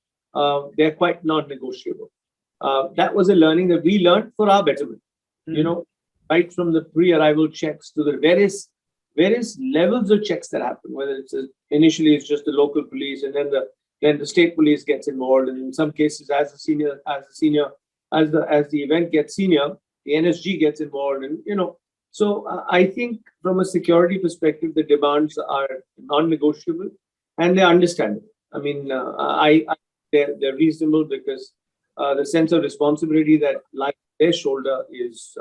they're quite non-negotiable. That was a learning that we learned for our betterment. Right from the pre-arrival checks to the various levels of checks that happen. Whether initially it's just the local police, and then the state police gets involved, and in some cases, as the event gets senior, the NSG gets involved, and So I think from a security perspective, the demands are non-negotiable, and they're understandable. They're reasonable because the sense of responsibility that lies on their shoulder is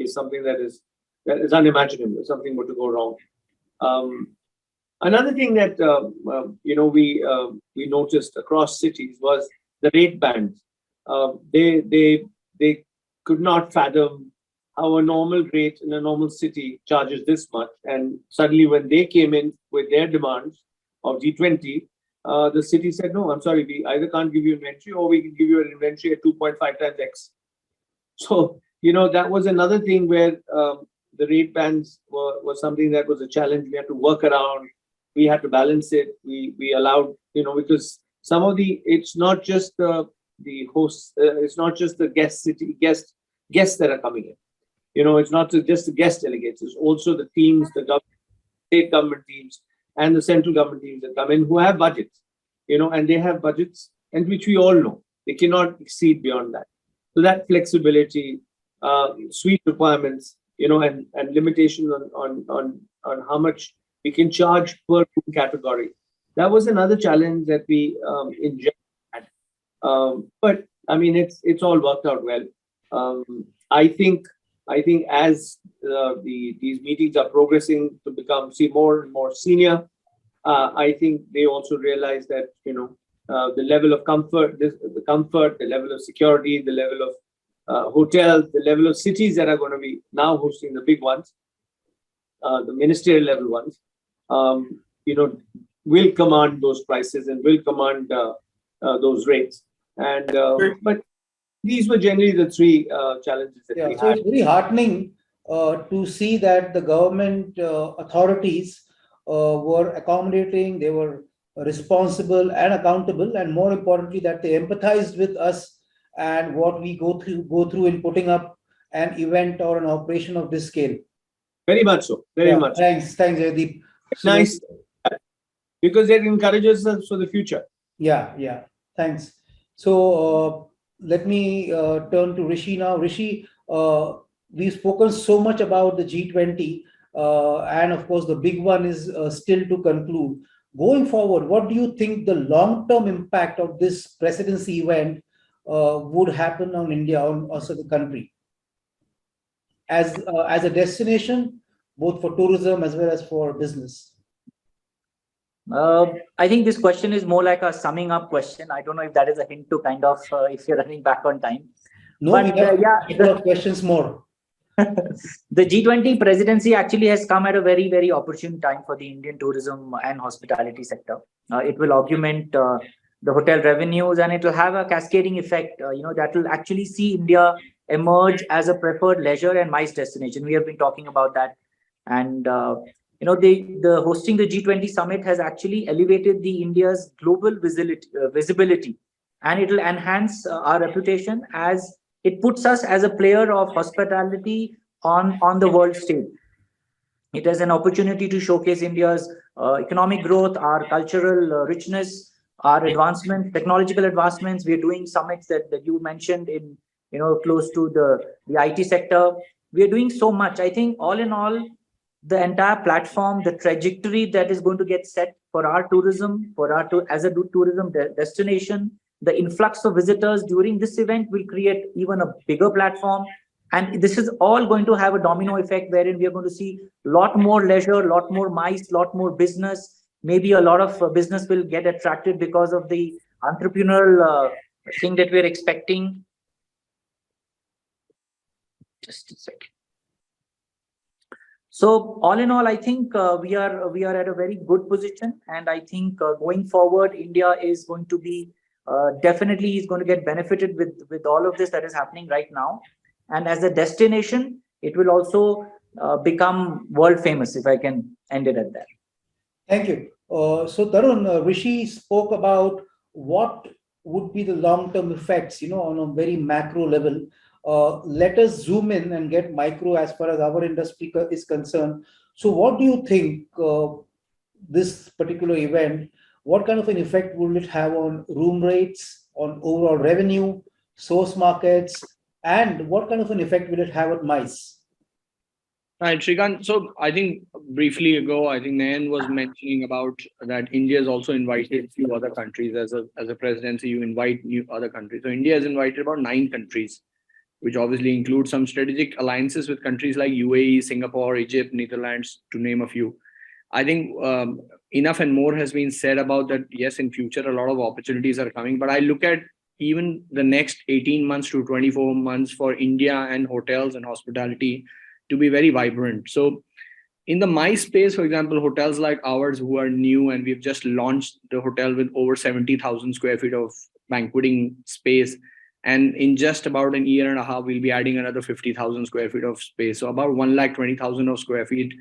something that is unimaginable if something were to go wrong. Another thing that we noticed across cities was the rate bands. They could not fathom how a normal rate in a normal city charges this much, and suddenly when they came in with their demands of G20, the city said, no, I'm sorry, we either can't give you inventory or we can give you an inventory at 2.5 times X. So, that was another thing where the rate bands was something that was a challenge. We had to work around. We had to balance it. We allowed, because some of it's not just the hosts, it's not just the guests that are coming in. It's not just the guest delegates. It's also the teams, the state government teams and the central government teams that come in who have budgets, and they have budgets, and which we all know they cannot exceed beyond that. So that flexibility, suite requirements, and limitations on how much we can charge per room category. That was another challenge that we in general had. But it's all worked out well. I think as these meetings are progressing to become more and more senior, I think they also realize that the level of comfort, the level of security, the level of hotels, the level of cities that are going to be now hosting the big ones, the ministerial level ones, will command those prices and will command those rates. And but these were generally the three challenges that we had. So it's very heartening to see that the government authorities were accommodating, they were responsible and accountable, and more importantly, that they empathized with us and what we go through in putting up an event or an operation of this scale. Very much so. Very much. Thanks, Jaideep. Nice. Because it encourages us for the future. Yeah. Thanks. So let me turn to Rishi now. Rishi, we've spoken so much about the G20, and of course, the big one is still to conclude. Going forward, what do you think the long-term impact of this presidency event would happen on India, on also the country, as a destination, both for tourism as well as for business? I think this question is more like a summing up question. I don't know if that is a hint to kind of if you're running back on time. No, But, we have a couple of questions more. The G20 presidency actually has come at a very, very opportune time for the Indian tourism and hospitality sector. It will augment the hotel revenues, and it will have a cascading effect, that will actually see India emerge as a preferred leisure and MICE destination. We have been talking about that. And, the hosting the G20 summit has actually elevated the India's global visibility, and it will enhance our reputation as it puts us as a player of hospitality on the world stage. It has an opportunity to showcase India's economic growth, our cultural richness, our advancement, technological advancements. We are doing summits that you mentioned in, close to the IT sector. We are doing so much. I think all in all, the entire platform, the trajectory that is going to get set for our tourism, as a tourism destination, the influx of visitors during this event will create even a bigger platform. And this is all going to have a domino effect wherein we are going to see a lot more leisure, a lot more MICE, a lot more business. Maybe a lot of business will get attracted because of the entrepreneurial thing that we're expecting. Just a second. So all in all, I think we are at a very good position, and I think going forward, India is going to be definitely is going to get benefited with all of this that is happening right now, and as a destination, it will also become world famous. If I can end it at that. Thank you. So Tarun, Rishi spoke about what would be the long-term effects, on a very macro level. Let us zoom in and get micro as far as our industry is concerned. So what do you think this particular event, what kind of an effect will it have on room rates, on overall revenue, source markets, and what kind of an effect will it have on MICE? Right, Shrikant. So I think briefly ago, I think Nayan was mentioning about that India has also invited a few other countries. As a presidency, you invite new other countries. So India has invited about 9 countries, which obviously includes some strategic alliances with countries like UAE, Singapore, Egypt, Netherlands, to name a few. I think enough and more has been said about that. Yes, in future, a lot of opportunities are coming, but I look at even the next 18 months to 24 months for India and hotels and hospitality to be very vibrant. So in the MICE space, for example, hotels like ours who are new, and we've just launched the hotel with over 70,000 square feet of banqueting space. And in just about an year and a half, we'll be adding another 50,000 square feet of space. So about 120,000 of square feet,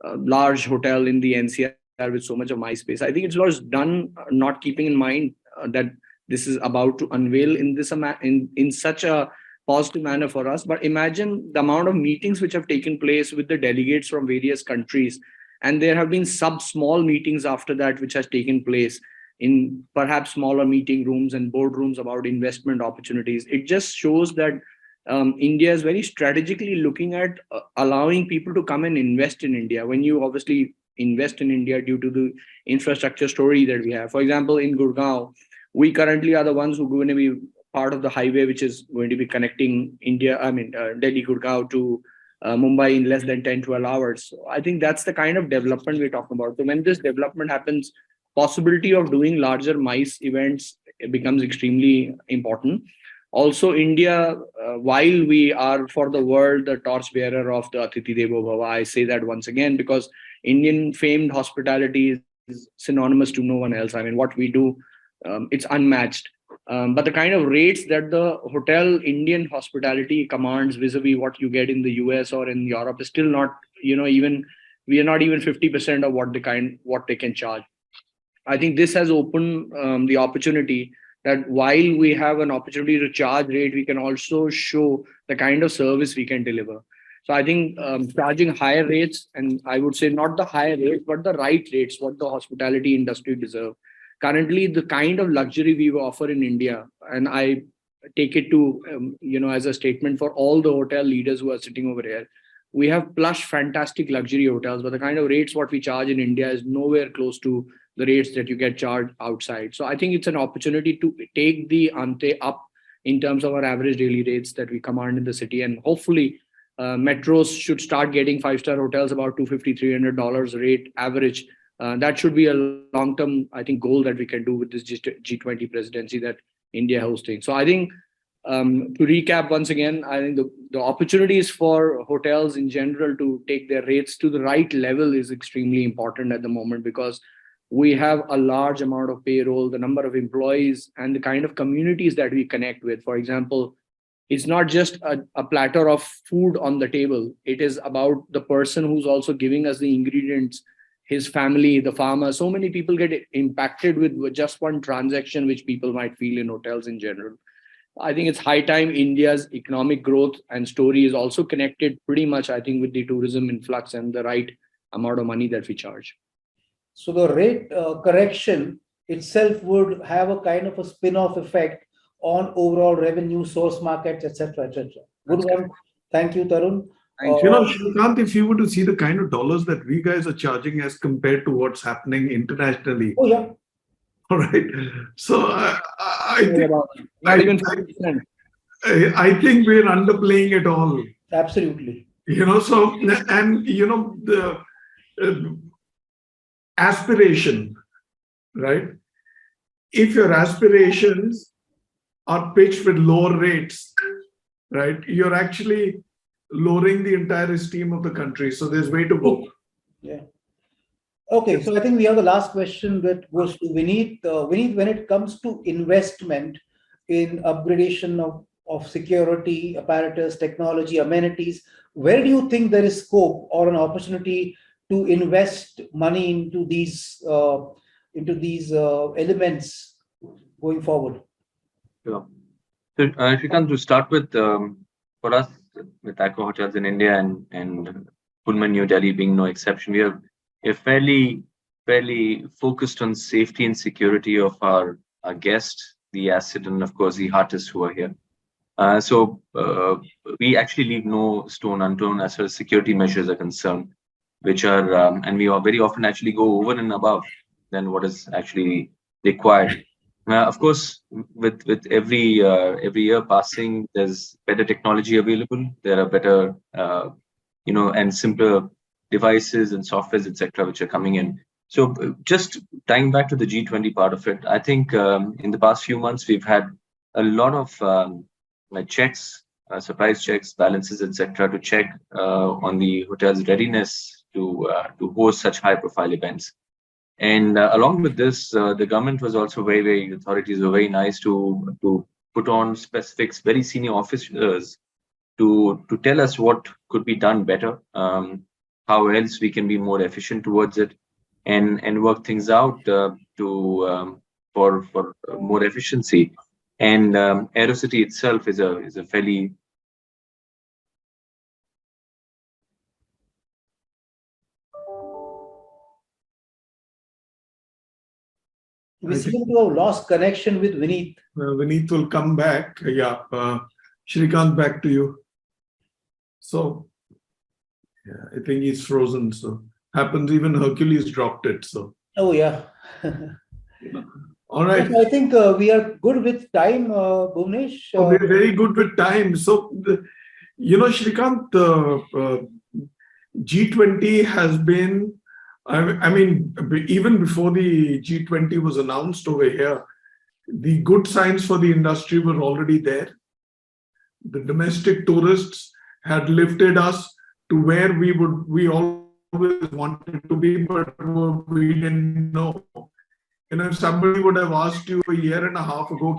large hotel in the NCR with so much of MICE space. I think it was done not keeping in mind that this is about to unveil in such a positive manner for us. But imagine the amount of meetings which have taken place with the delegates from various countries. And there have been small meetings after that, which has taken place in perhaps smaller meeting rooms and boardrooms about investment opportunities. It just shows that India is very strategically looking at allowing people to come and invest in India. When you obviously invest in India due to the infrastructure story that we have. For example, in Gurgaon, we currently are the ones who are going to be part of the highway, which is going to be connecting Delhi, Gurgaon to Mumbai in less than 10-12 hours. So I think that's the kind of development we're talking about. So when this development happens, possibility of doing larger MICE events becomes extremely important. Also, India, while we are for the world the torchbearer of the Atithi Devo Bhava, I say that once again because Indian famed hospitality is synonymous to no one else. I mean, what we do, it's unmatched. But the kind of rates that the hotel Indian hospitality commands vis-a-vis what you get in the US or in Europe is still not, we are not even 50% of what they can charge. I think this has opened the opportunity that while we have an opportunity to charge rate, we can also show the kind of service we can deliver. So I think charging higher rates, and I would say not the higher rates, but the right rates, what the hospitality industry deserve. Currently, the kind of luxury we offer in India, and I take it to, as a statement for all the hotel leaders who are sitting over here, we have plush, fantastic luxury hotels, but the kind of rates what we charge in India is nowhere close to the rates that you get charged outside. So I think it's an opportunity to take the ante up in terms of our average daily rates that we command in the city. And hopefully metros should start getting five-star hotels about $250, $300 rate average. That should be a long-term, I think, goal that we can do with this G20 presidency that India hosting. So I think to recap once again, I think the opportunities for hotels in general to take their rates to the right level is extremely important at the moment, because we have a large amount of payroll, the number of employees, and the kind of communities that we connect with. For example, it's not just a platter of food on the table. It is about the person who's also giving us the ingredients, his family, the farmer. So many people get impacted with just one transaction, which people might feel in hotels in general. I think it's high time India's economic growth and story is also connected pretty much, I think, with the tourism influx and the right amount of money that we charge. So the rate correction itself would have a kind of a spin-off effect on overall revenue, source markets, etc., etc. Good one. Thank you, Tarun. Shrikant, if you were to see the kind of dollars that we guys are charging as compared to what's happening internationally. Oh, yeah. All right. So I think, not even 50%. I think we're underplaying it all. Absolutely. The aspiration, right? If your aspirations are pitched with lower rates, right, you're actually lowering the entire esteem of the country. So there's way to go. Yeah. Okay, so I think we have the last question that goes to Vineet. Vineet, when it comes to investment in upgradation of security, apparatus, technology, amenities, where do you think there is scope or an opportunity to invest money into these elements going forward? Sure. So, Shrikant, to start with, for us, with Aqua Hotels in India and Pullman, New Delhi being no exception, we are fairly focused on safety and security of our guests, the asset, and of course the artists who are here. So we actually leave no stone unturned as far as security measures are concerned, which are, and we are very often actually go over and above than what is actually required. Of course, with every year passing, there's better technology available. There are better, and simpler devices and softwares, etc., which are coming in. So just tying back to the G20 part of it, I think in the past few months, we've had a lot of checks, surprise checks, balances, etc., to check on the hotel's readiness to host such high-profile events. And along with this, the government was also authorities were very nice to put on specifics, very senior officers to tell us what could be done better, how else we can be more efficient towards it, and work things out for more efficiency. And Aerocity itself is a fairly We seem to have lost connection with Vineet. Vineet will come back. Yeah. Shrikant, back to you. So, yeah, I think he's frozen. So, happens, even Hercules dropped it. So, oh, yeah. All right. I think we are good with time, Bhuvanesh. We're very good with time. So, Shrikant, G20 has been, I mean, even before the G20 was announced over here, the good signs for the industry were already there. The domestic tourists had lifted us to where we always wanted to be, but we didn't know. If somebody would have asked you a year and a half ago,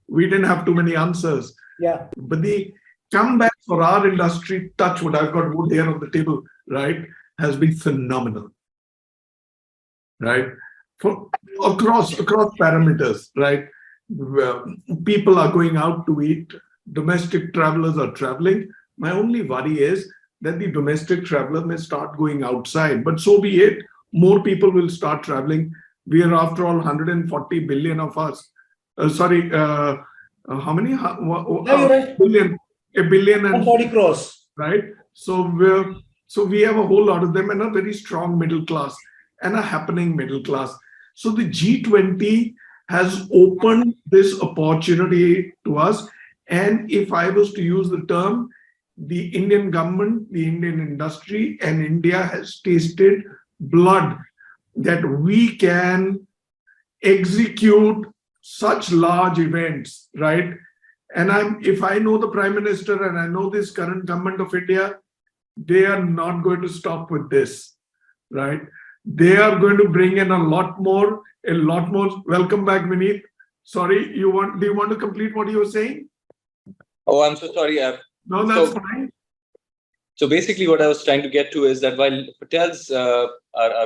we didn't have too many answers. Yeah. But the comeback for our industry, touch wood, I've got wood here on the table, right, has been phenomenal, right? Across parameters, right? People are going out to eat, domestic travelers are traveling, My only worry is that the domestic traveler may start going outside, but so be it. More people will start traveling. We are, after all, 140 billion of us. How many? Yeah, you're right. Billion. A billion and 140 crores. right. So we have a whole lot of them and a very strong middle class and a happening middle class. So the G20 has opened this opportunity to us. And if I was to use the term, the Indian government, the Indian industry, and India has tasted blood that we can execute such large events, right? And if I know the Prime Minister and I know this current government of India, they are not going to stop with this, right? They are going to bring in a lot more. Welcome back, Vineet. Sorry, do you want to complete what you were saying? Oh, I'm so sorry. No, that's fine. So basically what I was trying to get to is that while hotels are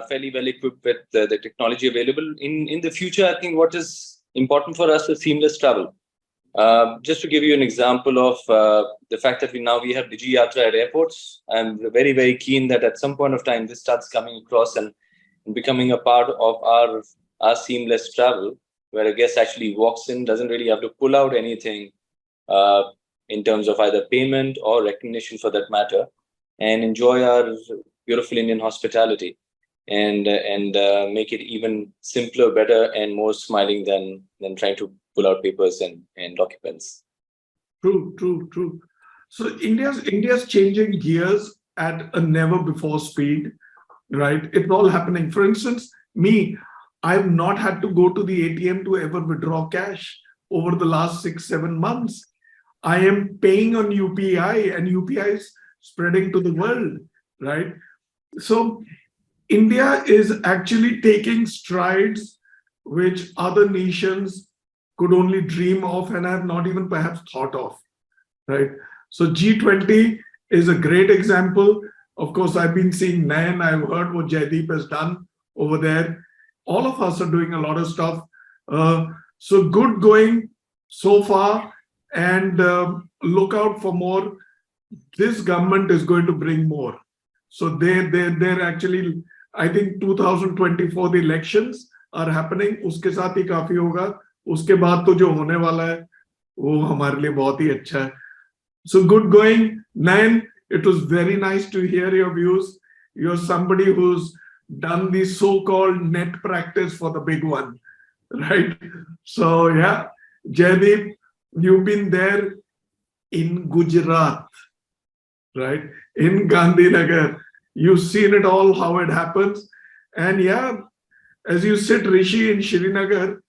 fairly well equipped with the technology available, in the future, I think what is important for us is seamless travel. Just to give you an example of the fact that we have Digi Yatra at airports, I'm very, very keen that at some point of time this starts coming across and becoming a part of our seamless travel, where a guest actually walks in, doesn't really have to pull out anything in terms of either payment or recognition for that matter, and enjoy our beautiful Indian hospitality and make it even simpler, better, and more smiling than trying to pull out papers and documents. True. So India's changing gears at a never before speed, right? It's all happening. For instance, I've not had to go to the ATM to ever withdraw cash over the last 6-7 months. I am paying on UPI, and UPI is spreading to the world, right? So India is actually taking strides which other nations could only dream of and have not even perhaps thought of, right? So G20 is a great example. Of course, I've been seeing Nayan, I've heard what Jaideep has done over there. All of us are doing a lot of stuff. So good going so far, and look out for more. This government is going to bring more. So they're actually, I think 2024 the elections are happening. उसके साथ ही काफी होगा. उसके बाद तो जो होने वाला है वो हमारे लिए बहुत ही अच्छा है. So good going, Nayan. It was very nice to hear your views. You're somebody who's done the so-called net practice for the big one, right? So yeah, Jaideep, you've been there in Gujarat, right? In Gandhinagar. You've seen it all, how it happens. And yeah, as you said, Rishi in Srinagar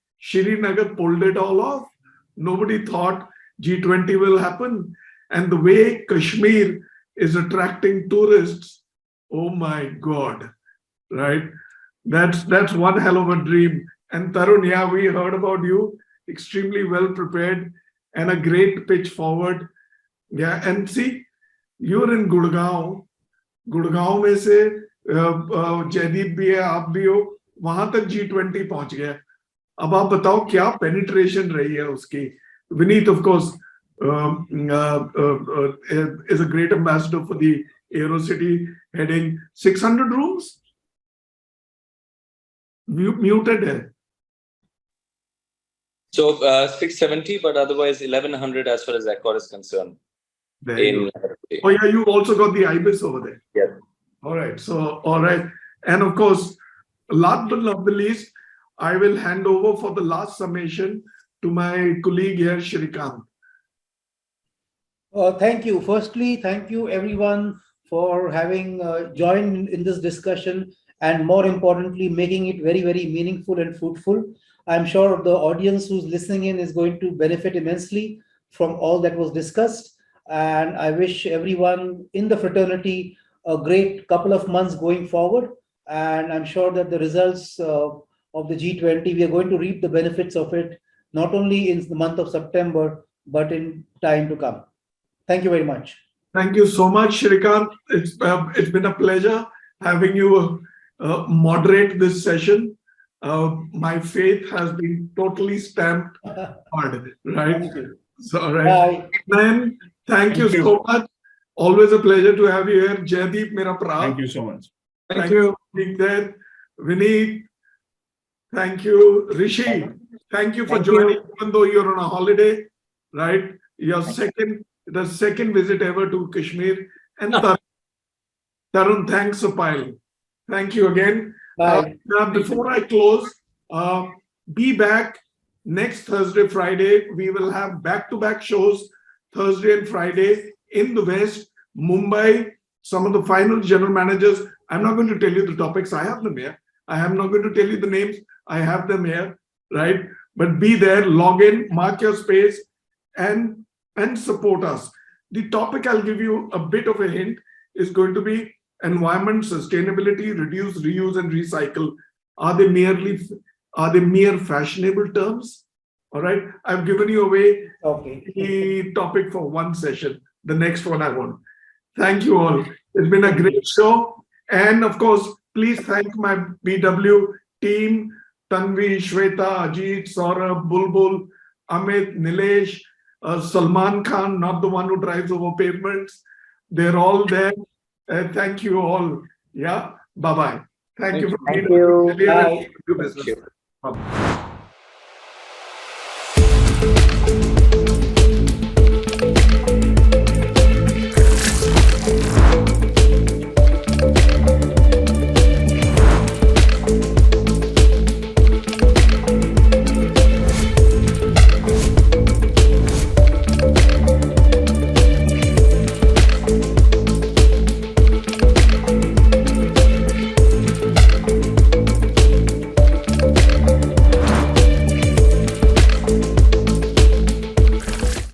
pulled it all off. Nobody thought G20 will happen. And the way Kashmir is attracting tourists, oh my God, right? That's one hell of a dream. And Tarun, yeah, we heard about you, extremely well prepared and a great pitch forward. Yeah, and see, you're in Gurgaon. Gurgaon में से जयदीप भी है, आप भी हो, वहां तक G20 पहुंच गया. अब आप बताओ क्या पेनिट्रेशन रही है उसकी. Vineet, of course, is a great ambassador for the Aerocity, heading 600 rooms. Muted है. So 670, but otherwise 1100 as far as Accor is concerned. Oh yeah, you've also got the Ibis over there. Yeah. All right. And of course, last but not the least, I will hand over for the last summation to my colleague here, Shrikant. Thank you. Firstly, thank you everyone for having joined in this discussion, and more importantly, making it very, very meaningful and fruitful. I'm sure the audience who's listening in is going to benefit immensely from all that was discussed. And I wish everyone in the fraternity a great couple of months going forward. And I'm sure that the results of the G20, we are going to reap the benefits of it, not only in the month of September, but in time to come. Thank you very much. Thank you so much, Shrikant. It's been a pleasure having you moderate this session. My faith has been totally stamped hard, right? Thank you. So, all right. Bye. Then, thank you so much. Always a pleasure to have you here. Jaideep, mera pra. Thank you so much. Thank you. For being there. Vineet, thank you. Rishi, thank you for Thank joining, you. even though you're on a holiday, right? Your Thank you. the second visit ever to Kashmir. And Tarun, thanks a pile. Thank you again. Bye. Now, before I close, be back next Thursday, Friday. We will have back-to-back shows Thursday and Friday in the West, Mumbai. Some of the final general managers. I'm not going to tell you the topics. I have them here. I am not going to tell you the names. I have them here, right? But be there, log in, mark your space, and support us. The topic, I'll give you a bit of a hint, is going to be environment, sustainability, reduce, reuse, and recycle. Are they mere fashionable terms? All right. I've given you away the topic for one session. The next one I want. Thank you all. It's been a great show. And of course, please thank my BW team, Tanvi, Shweta, Ajit, Saurabh, Bulbul, Amit, Nilesh, Salman Khan, not the one who drives over pavements. They're all there. Thank you all. Yeah. Bye-bye. Thank you for Thank being you. here. Bye. Do business. Bye-bye.